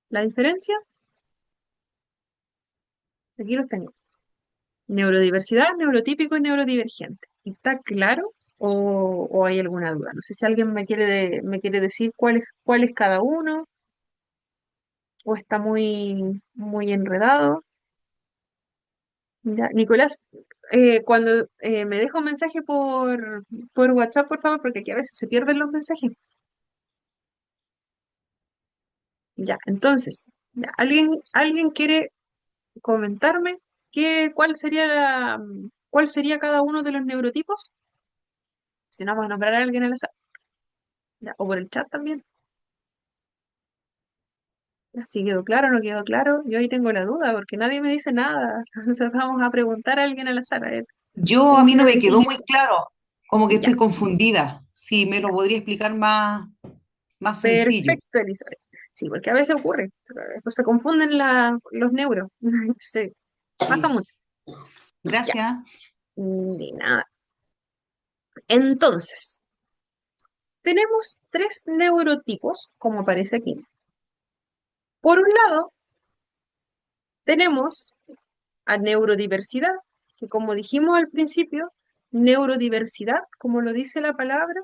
la diferencia? Aquí los tengo. Neurodiversidad, neurotípico y neurodivergente. ¿Está claro o hay alguna duda? No sé si alguien me quiere decir cuál es cada uno o está muy enredado. Ya, Nicolás, cuando me deja un mensaje por WhatsApp, por favor, porque aquí a veces se pierden los mensajes. Ya, entonces, ya, ¿alguien quiere comentarme cuál sería cada uno de los neurotipos? Si no, vamos a nombrar a alguien al azar. Ya, o por el chat también. Ya, si quedó claro o no quedó claro, yo ahí tengo la duda, porque nadie me dice nada. Entonces vamos a preguntar a alguien al azar. A ver, Yo a ¿quién mí no quiere me quedó decirme? muy claro, como que Ya, estoy confundida. Si me ya. lo podría explicar más sencillo. Perfecto, Elizabeth. Sí, porque a veces ocurre. Después se confunden los neuros. Sí, pasa Sí, mucho. Ya, gracias. de nada. Entonces, tenemos tres neurotipos, como aparece aquí. Por un lado, tenemos a neurodiversidad, que como dijimos al principio, neurodiversidad, como lo dice la palabra,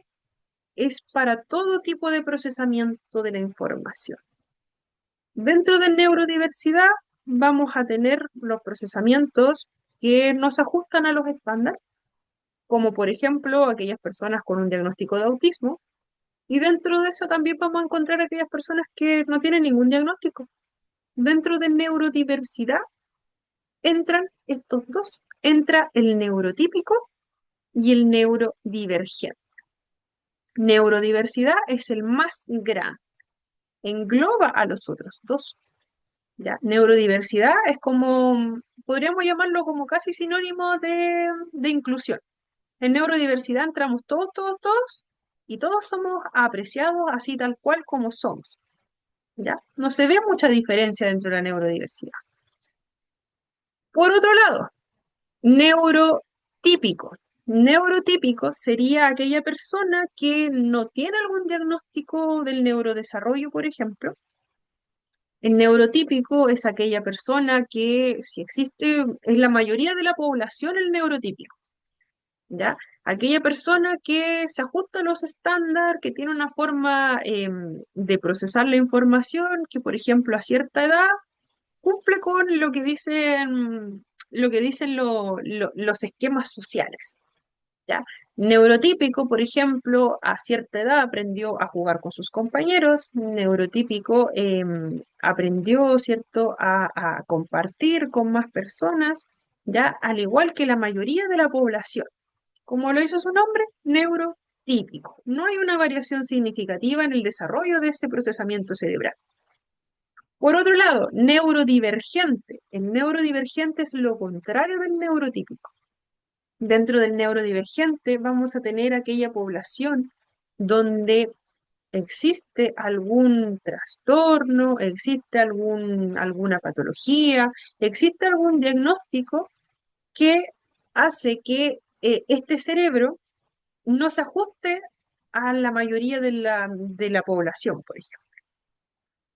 es para todo tipo de procesamiento de la información. Dentro de neurodiversidad vamos a tener los procesamientos que nos ajustan a los estándares, como por ejemplo aquellas personas con un diagnóstico de autismo, y dentro de eso también vamos a encontrar aquellas personas que no tienen ningún diagnóstico. Dentro de neurodiversidad entran estos dos, entra el neurotípico y el neurodivergente. Neurodiversidad es el más grande, engloba a los otros dos. ¿Ya? Neurodiversidad es como, podríamos llamarlo como casi sinónimo de inclusión. En neurodiversidad entramos todos, y todos somos apreciados así tal cual como somos. ¿Ya? No se ve mucha diferencia dentro de la neurodiversidad. Por otro lado, neurotípico. Neurotípico sería aquella persona que no tiene algún diagnóstico del neurodesarrollo, por ejemplo. El neurotípico es aquella persona que, si existe, es la mayoría de la población el neurotípico, ¿ya? Aquella persona que se ajusta a los estándares, que tiene una forma de procesar la información, que por ejemplo a cierta edad cumple con lo que dicen los esquemas sociales. ¿Ya? Neurotípico, por ejemplo, a cierta edad aprendió a jugar con sus compañeros, neurotípico aprendió, ¿cierto?, a compartir con más personas, ¿ya? Al igual que la mayoría de la población. Como lo hizo su nombre, neurotípico. No hay una variación significativa en el desarrollo de ese procesamiento cerebral. Por otro lado, neurodivergente. El neurodivergente es lo contrario del neurotípico. Dentro del neurodivergente vamos a tener aquella población donde existe algún trastorno, existe alguna patología, existe algún diagnóstico que hace que este cerebro no se ajuste a la mayoría de la población, por ejemplo.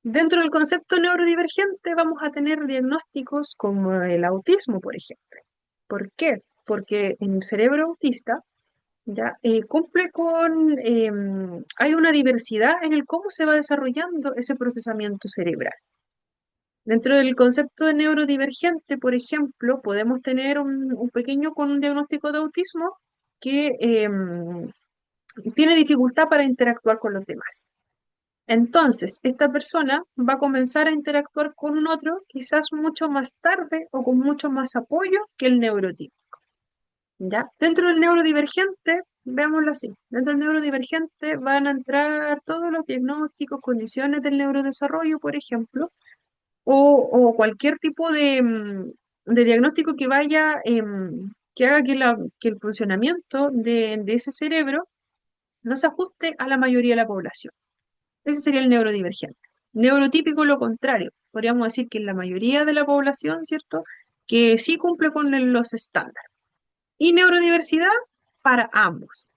Dentro del concepto neurodivergente vamos a tener diagnósticos como el autismo, por ejemplo. ¿Por qué? Porque en el cerebro autista ya cumple con, hay una diversidad en el cómo se va desarrollando ese procesamiento cerebral. Dentro del concepto de neurodivergente, por ejemplo, podemos tener un pequeño con un diagnóstico de autismo que tiene dificultad para interactuar con los demás. Entonces, esta persona va a comenzar a interactuar con un otro quizás mucho más tarde o con mucho más apoyo que el neurotípico. ¿Ya? Dentro del neurodivergente, veámoslo así, dentro del neurodivergente van a entrar todos los diagnósticos, condiciones del neurodesarrollo, por ejemplo, o cualquier tipo de diagnóstico que vaya, que haga que el funcionamiento de ese cerebro no se ajuste a la mayoría de la población. Ese sería el neurodivergente. Neurotípico, lo contrario. Podríamos decir que en la mayoría de la población, ¿cierto? Que sí cumple con los estándares. Y neurodiversidad para ambos.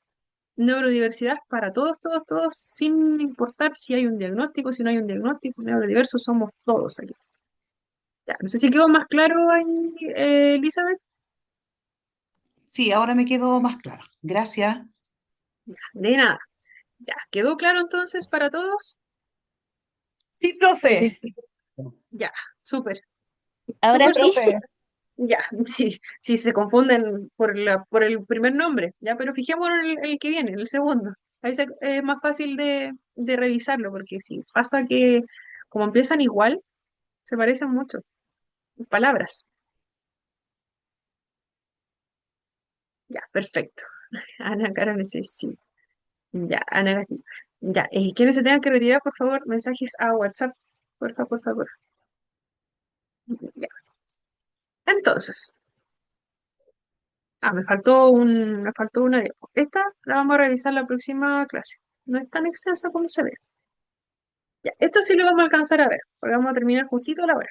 Neurodiversidad para todos, todos, todos, sin importar si hay un diagnóstico, si no hay un diagnóstico. Neurodiversos somos todos aquí. Ya, no sé si quedó más claro ahí, Elizabeth. Sí, ahora me quedó más claro. Gracias. De nada. Ya, ¿quedó claro entonces para todos? Sí, profe. Ya, súper. Ahora Súper, sí. súper. Ya, sí, sí se confunden por el primer nombre, ya, pero fijémonos en el que viene, el segundo. Ahí es más fácil de revisarlo, porque si pasa que como empiezan igual, se parecen mucho. Palabras. Ya, perfecto. Ana Cara necesito. Ya, Ana Castillo. Ya, quienes se tengan que retirar, por favor, mensajes a WhatsApp. Porfa, por favor. Ya. Entonces, me faltó una de. Esta la vamos a revisar la próxima clase. No es tan extensa como se ve. Ya, esto sí lo vamos a alcanzar a ver, porque vamos a terminar justito a la hora.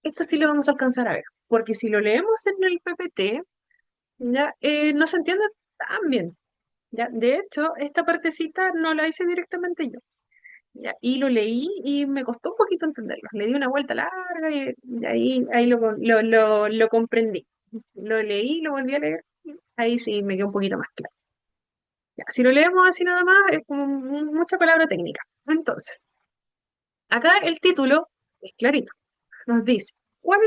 Esto sí lo vamos a alcanzar a ver, porque si lo leemos en el PPT, ya no se entiende tan bien. Ya, de hecho, esta partecita no la hice directamente yo. Ya, y lo leí y me costó un poquito entenderlo. Le di una vuelta larga y ahí lo comprendí. Lo leí, lo volví a leer, ahí sí me quedó un poquito más claro. Ya, si lo leemos así nada más, es como mucha palabra técnica. Entonces, acá el título es clarito. Nos dice, ¿cuál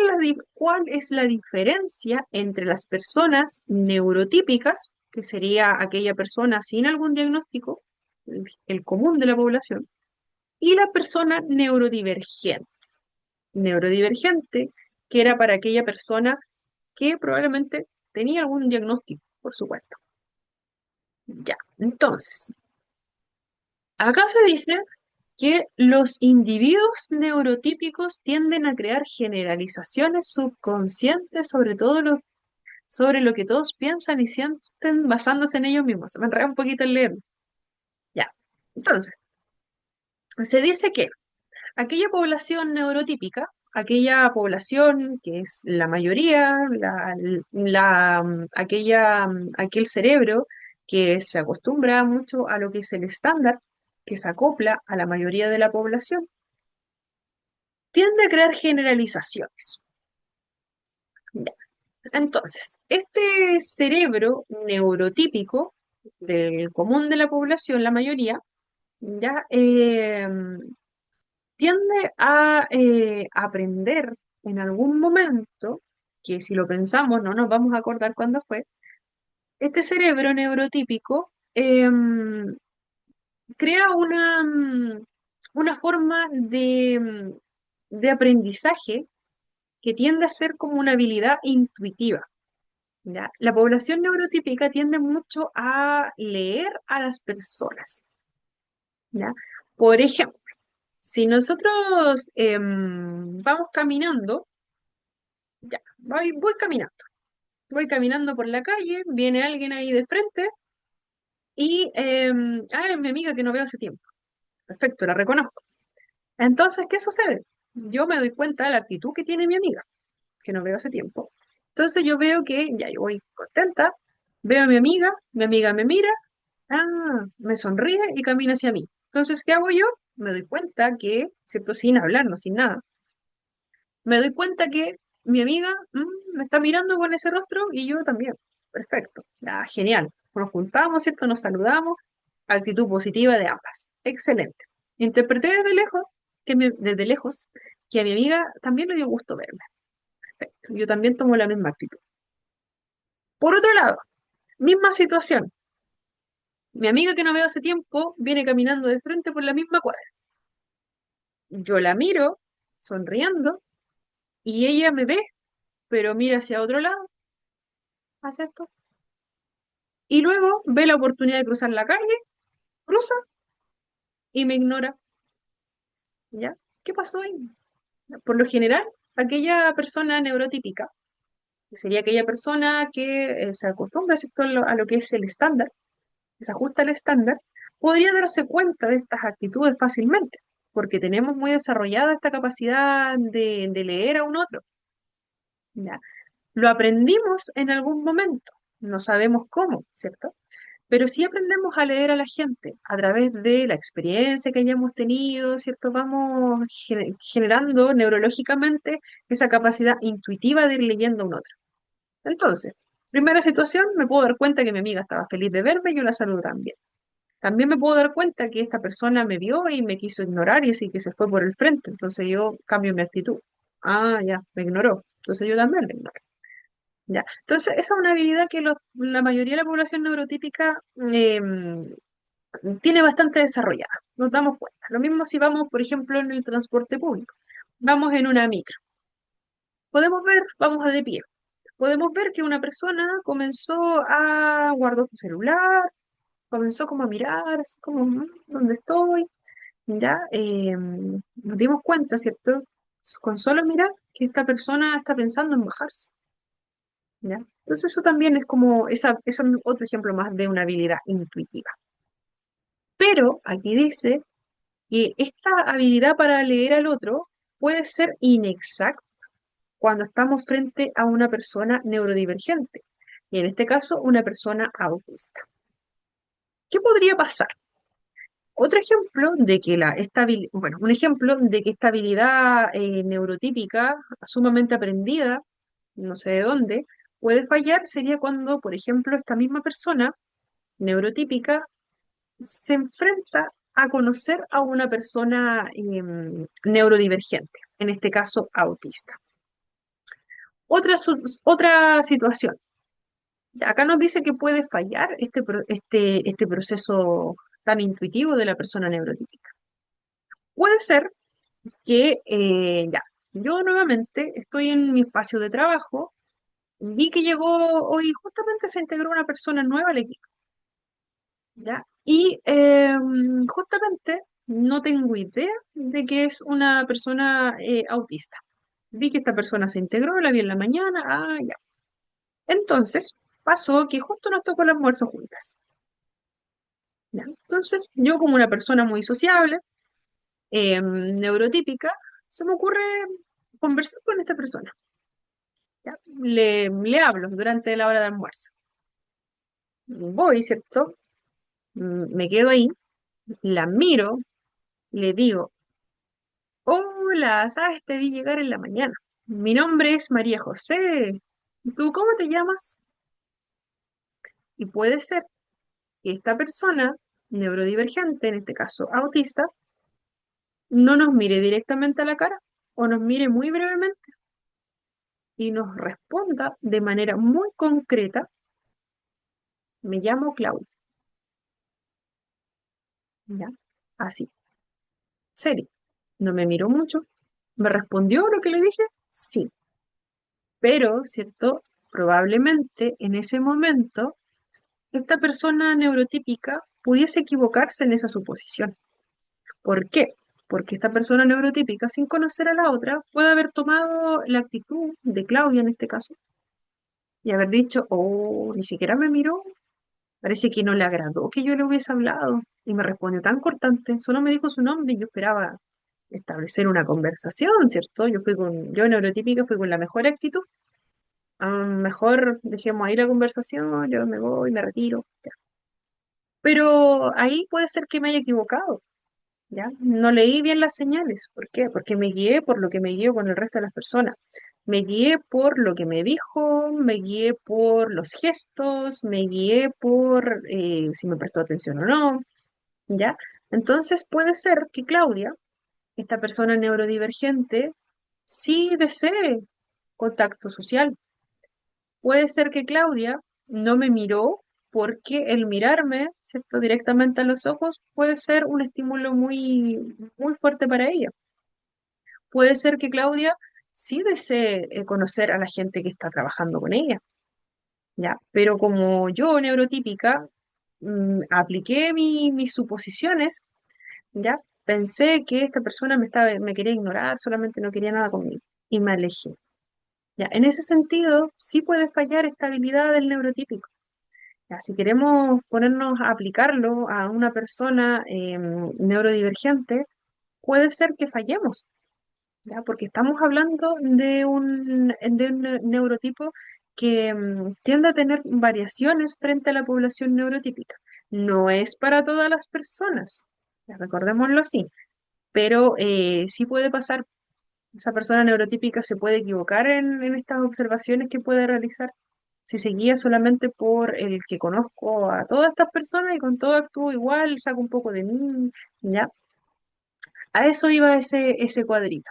es la diferencia entre las personas neurotípicas, que sería aquella persona sin algún diagnóstico, el común de la población, y la persona neurodivergente? Neurodivergente, que era para aquella persona que probablemente tenía algún diagnóstico, por supuesto. Ya, entonces, acá se dice que los individuos neurotípicos tienden a crear generalizaciones subconscientes sobre lo que todos piensan y sienten basándose en ellos mismos. Se me enreda un poquito el leer. Ya. Entonces, se dice que aquella población neurotípica, aquella población que es la mayoría, aquel cerebro que se acostumbra mucho a lo que es el estándar, que se acopla a la mayoría de la población, tiende a crear generalizaciones. Ya. Entonces, este cerebro neurotípico del común de la población, la mayoría, ya tiende a aprender en algún momento, que si lo pensamos no nos vamos a acordar cuándo fue, este cerebro neurotípico crea una forma de aprendizaje que tiende a ser como una habilidad intuitiva. ¿ya? La población neurotípica tiende mucho a leer a las personas, ¿ya? Por ejemplo, si nosotros vamos caminando, ya, voy caminando por la calle, viene alguien ahí de frente y, es mi amiga que no veo hace tiempo. Perfecto, la reconozco. Entonces, ¿qué sucede? Yo me doy cuenta de la actitud que tiene mi amiga, que no veo hace tiempo. Entonces yo veo que ya yo voy contenta, veo a mi amiga me mira, me sonríe y camina hacia mí. Entonces, ¿qué hago yo? Me doy cuenta que, ¿cierto? Sin hablar, no sin nada, me doy cuenta que mi amiga me está mirando con ese rostro y yo también. Perfecto, ya, genial. Nos juntamos, ¿cierto? Nos saludamos, actitud positiva de ambas. Excelente. Interpreté desde lejos que a mi amiga también le dio gusto verme. Perfecto. Yo también tomo la misma actitud. Por otro lado, misma situación. Mi amiga que no veo hace tiempo viene caminando de frente por la misma cuadra. Yo la miro, sonriendo, y ella me ve, pero mira hacia otro lado. ¿Acepto? Y luego ve la oportunidad de cruzar la calle, cruza y me ignora. ¿Ya? ¿Qué pasó ahí? Por lo general, aquella persona neurotípica, que sería aquella persona que se acostumbra, ¿cierto? A lo que es el estándar, que se ajusta al estándar, podría darse cuenta de estas actitudes fácilmente, porque tenemos muy desarrollada esta capacidad de leer a un otro. ¿Ya? Lo aprendimos en algún momento, no sabemos cómo, ¿cierto? Pero sí aprendemos a leer a la gente a través de la experiencia que hayamos tenido, ¿cierto? Vamos generando neurológicamente esa capacidad intuitiva de ir leyendo a un otro. Entonces, primera situación, me puedo dar cuenta que mi amiga estaba feliz de verme y yo la saludo también. También me puedo dar cuenta que esta persona me vio y me quiso ignorar y así que se fue por el frente. Entonces yo cambio mi actitud. Ah, ya, me ignoró. Entonces yo también le ignoro. Ya. Entonces, esa es una habilidad que la mayoría de la población neurotípica tiene bastante desarrollada. Nos damos cuenta. Lo mismo si vamos, por ejemplo, en el transporte público. Vamos en una micro. Podemos ver, vamos a de pie. Podemos ver que una persona comenzó a guardar su celular, comenzó como a mirar, así como, ¿dónde estoy? Ya, nos dimos cuenta, ¿cierto? Con solo mirar que esta persona está pensando en bajarse. ¿Ya? Entonces eso también es como, eso es otro ejemplo más de una habilidad intuitiva. Pero aquí dice que esta habilidad para leer al otro puede ser inexacta cuando estamos frente a una persona neurodivergente, y en este caso una persona autista. ¿Qué podría pasar? Otro ejemplo de que un ejemplo de que esta habilidad neurotípica, sumamente aprendida, no sé de dónde, puede fallar sería cuando, por ejemplo, esta misma persona neurotípica se enfrenta a conocer a una persona neurodivergente, en este caso autista. Otra situación. Acá nos dice que puede fallar este proceso tan intuitivo de la persona neurotípica. Puede ser que, ya, yo nuevamente estoy en mi espacio de trabajo, vi que llegó hoy, justamente se integró una persona nueva al equipo, ¿ya? Y justamente no tengo idea de que es una persona autista. Vi que esta persona se integró, la vi en la mañana, ya. Entonces, pasó que justo nos tocó el almuerzo juntas, ¿ya? Entonces, yo como una persona muy sociable, neurotípica, se me ocurre conversar con esta persona, ¿ya? Le hablo durante la hora de almuerzo. Voy, ¿cierto? Me quedo ahí, la miro, le digo, hola, sabes, te vi llegar en la mañana. Mi nombre es María José. ¿Tú cómo te llamas? Y puede ser que esta persona neurodivergente, en este caso autista, no nos mire directamente a la cara o nos mire muy brevemente y nos responda de manera muy concreta, me llamo Claudia. ¿Ya? Así, serio. No me miró mucho. ¿Me respondió lo que le dije? Sí. Pero, ¿cierto? probablemente en ese momento esta persona neurotípica pudiese equivocarse en esa suposición. ¿Por qué? Porque esta persona neurotípica, sin conocer a la otra, puede haber tomado la actitud de Claudia en este caso y haber dicho, oh, ni siquiera me miró, parece que no le agradó que yo le hubiese hablado y me respondió tan cortante, solo me dijo su nombre y yo esperaba establecer una conversación, ¿cierto? Yo neurotípica fui con la mejor actitud. Mejor dejemos ahí la conversación, yo me voy, me retiro, ya. Pero ahí puede ser que me haya equivocado, ¿ya? No leí bien las señales. ¿Por qué? Porque me guié por lo que me guío con el resto de las personas. Me guié por lo que me dijo, me guié por los gestos, me guié por si me prestó atención o no, ¿ya? Entonces puede ser que Claudia, esta persona neurodivergente, sí desee contacto social. Puede ser que Claudia no me miró porque el mirarme, ¿cierto?, directamente a los ojos puede ser un estímulo muy, muy fuerte para ella. Puede ser que Claudia sí desee conocer a la gente que está trabajando con ella, ¿ya? Pero como yo, neurotípica, apliqué mis suposiciones, ¿ya? Pensé que esta persona me quería ignorar, solamente no quería nada conmigo y me alejé. ¿Ya? En ese sentido, sí puede fallar esta habilidad del neurotípico. Ya, si queremos ponernos a aplicarlo a una persona neurodivergente, puede ser que fallemos, ¿ya? Porque estamos hablando de un neurotipo que tiende a tener variaciones frente a la población neurotípica. No es para todas las personas, ya, recordémoslo así, pero sí puede pasar. Esa persona neurotípica se puede equivocar en estas observaciones que puede realizar si se guía solamente por el que conozco a todas estas personas y con todo actúo igual, saco un poco de mí, ¿ya? A eso iba ese cuadrito.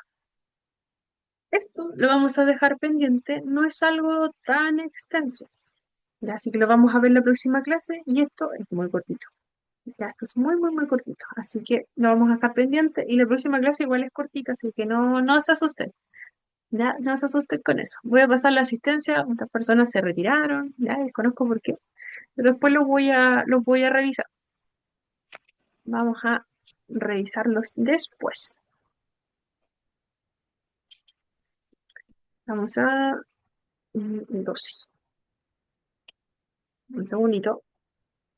Esto lo vamos a dejar pendiente, no es algo tan extenso, ¿ya? Así que lo vamos a ver en la próxima clase y esto es muy cortito. Ya, esto es muy, muy, muy cortito. Así que lo vamos a dejar pendiente y la próxima clase igual es cortita, así que no se asusten. Ya, no se asusten con eso. Voy a pasar la asistencia, muchas personas se retiraron, ya desconozco por qué, pero después los voy a revisar. Vamos a revisarlos después. Vamos a 12. Un segundito.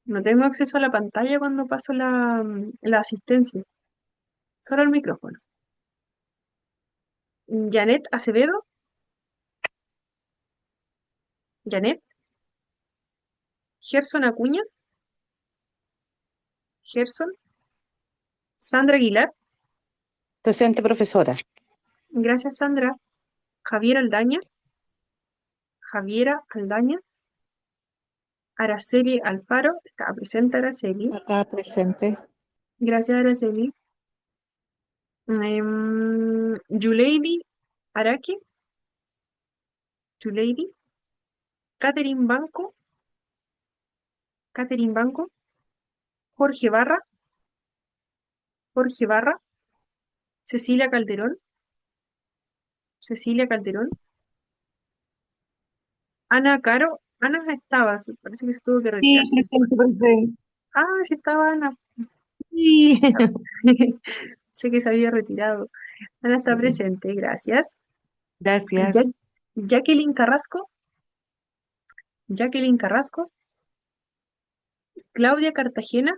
No tengo acceso a la pantalla cuando paso la asistencia, solo el micrófono. Janet Acevedo. Janet. Gerson Acuña. Gerson. Sandra Aguilar. Presente, profesora. Gracias, Sandra. Javier Aldaña. Javiera Aldaña. Araceli Alfaro, está presente Araceli. Acá presente. Gracias, Araceli. Yuleidi Araki. Yuleidi. Catherine Banco. Catherine Banco. Jorge Barra. Jorge Barra. Cecilia Calderón. Cecilia Calderón. Ana Caro. Ana estaba, parece que se tuvo que Sí, retirarse. presente, profe. Ah, sí estaba Ana. Sí. Sé que se había retirado. Ana está presente, gracias. Gracias. Jacqueline Carrasco. Jacqueline Carrasco. Claudia Cartagena.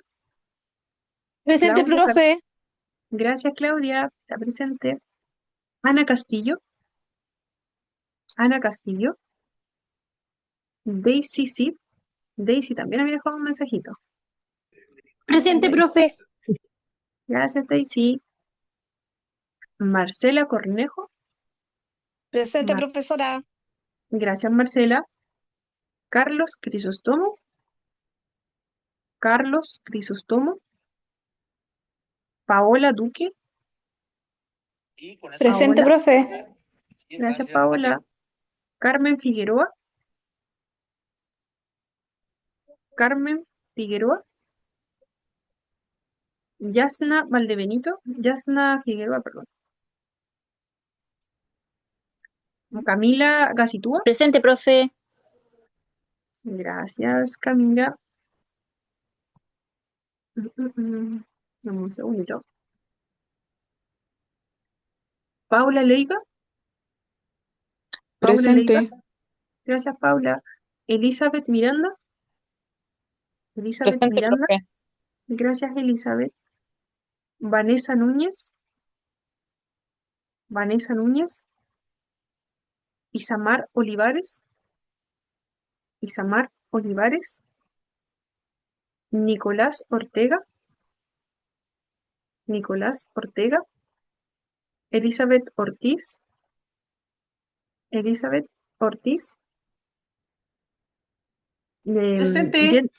Presente, Claudia profe. Gracias, Claudia, está presente. Ana Castillo. Ana Castillo. Daisy Sid. Daisy también había dejado un mensajito. Presente, profe. Gracias, Daisy. Marcela Cornejo. Presente, Mar- profesora. Gracias, Marcela. Carlos Crisóstomo. Carlos Crisóstomo. Paola Duque. Presente, Paola. profe. Gracias, Paola. Carmen Figueroa. Carmen Figueroa. Yasna Valdebenito. Yasna Figueroa, perdón. Camila Gacitúa. Presente, profe. Gracias, Camila. Dame un segundito. Paula Leiva. Paula Leiva. Presente. Gracias, Paula. Elizabeth Miranda. Elizabeth Presente, Miranda. profe. Gracias, Elizabeth. Vanessa Núñez. Vanessa Núñez. Isamar Olivares. Isamar Olivares. Nicolás Ortega. Nicolás Ortega. Elizabeth Ortiz. Elizabeth Ortiz. Presente.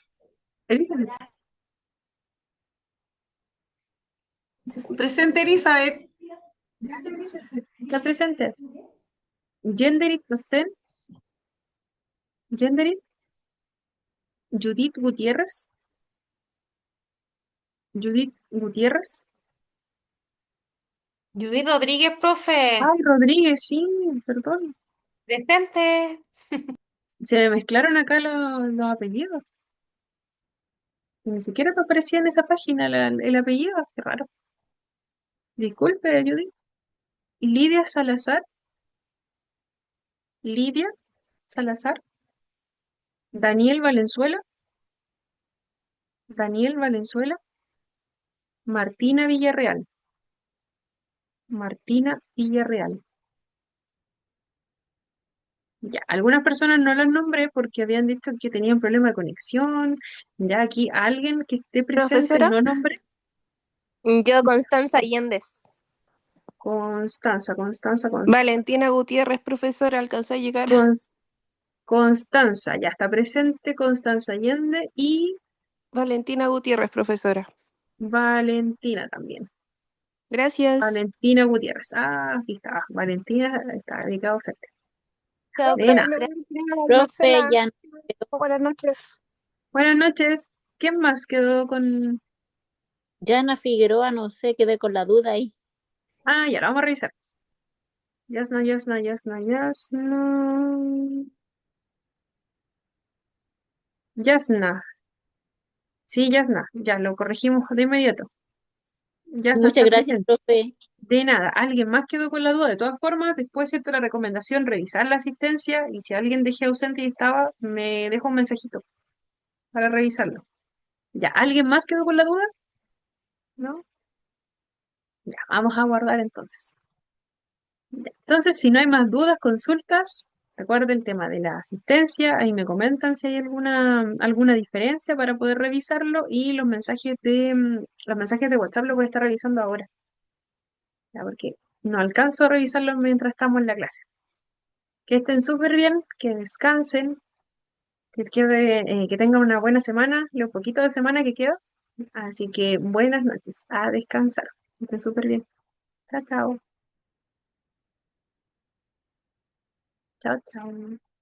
Elizabeth. Presente, Elizabeth. Gracias, Elizabeth. Está presente. Genderit Rosen. Genderit. Judith Gutiérrez. Judith Gutiérrez. Judith Rodríguez, profe. Ay, Rodríguez, sí, perdón. Presente. Se me mezclaron acá los apellidos. Ni siquiera me aparecía en esa página el apellido. Qué raro. Disculpe, Judith. Lidia Salazar. Lidia Salazar. Daniel Valenzuela. Daniel Valenzuela. Martina Villarreal. Martina Villarreal. Ya, algunas personas no las nombré porque habían dicho que tenían problema de conexión. Ya aquí alguien que esté presente Profesora, no nombré. yo Constanza Allendez. Constanza. Valentina Gutiérrez, profesora, alcancé a llegar. Constanza, ya está presente. Constanza Allende y Valentina Gutiérrez, profesora. Valentina también. Gracias. Valentina Gutiérrez. Ah, aquí está. Valentina está dedicado a usted. Chao, De profe, nada. me voy a retirar, Profe, Marcela. ya Buenas noches. Buenas noches. ¿Quién más quedó con...? Yana Figueroa, no sé, quedé con la duda ahí. Ah, ya, la vamos a revisar. Yasna. Yasna. Sí, Yasna. Ya, lo corregimos de inmediato. Yasna Muchas está gracias, presente. profe. De nada. ¿Alguien más quedó con la duda? De todas formas, después siento la recomendación revisar la asistencia y si alguien dejé ausente y estaba, me deja un mensajito para revisarlo. Ya, ¿alguien más quedó con la duda? ¿No? Ya, vamos a guardar entonces. Ya, entonces, si no hay más dudas, consultas, recuerden el tema de la asistencia, ahí me comentan si hay alguna diferencia para poder revisarlo y los mensajes de WhatsApp los voy a estar revisando ahora, ya, porque no alcanzo a revisarlos mientras estamos en la clase. Que estén súper bien, que descansen, que tengan una buena semana, lo poquito de semana que queda. Así que buenas noches, a descansar. Que estén súper bien. Chao, chao. Chao, chao.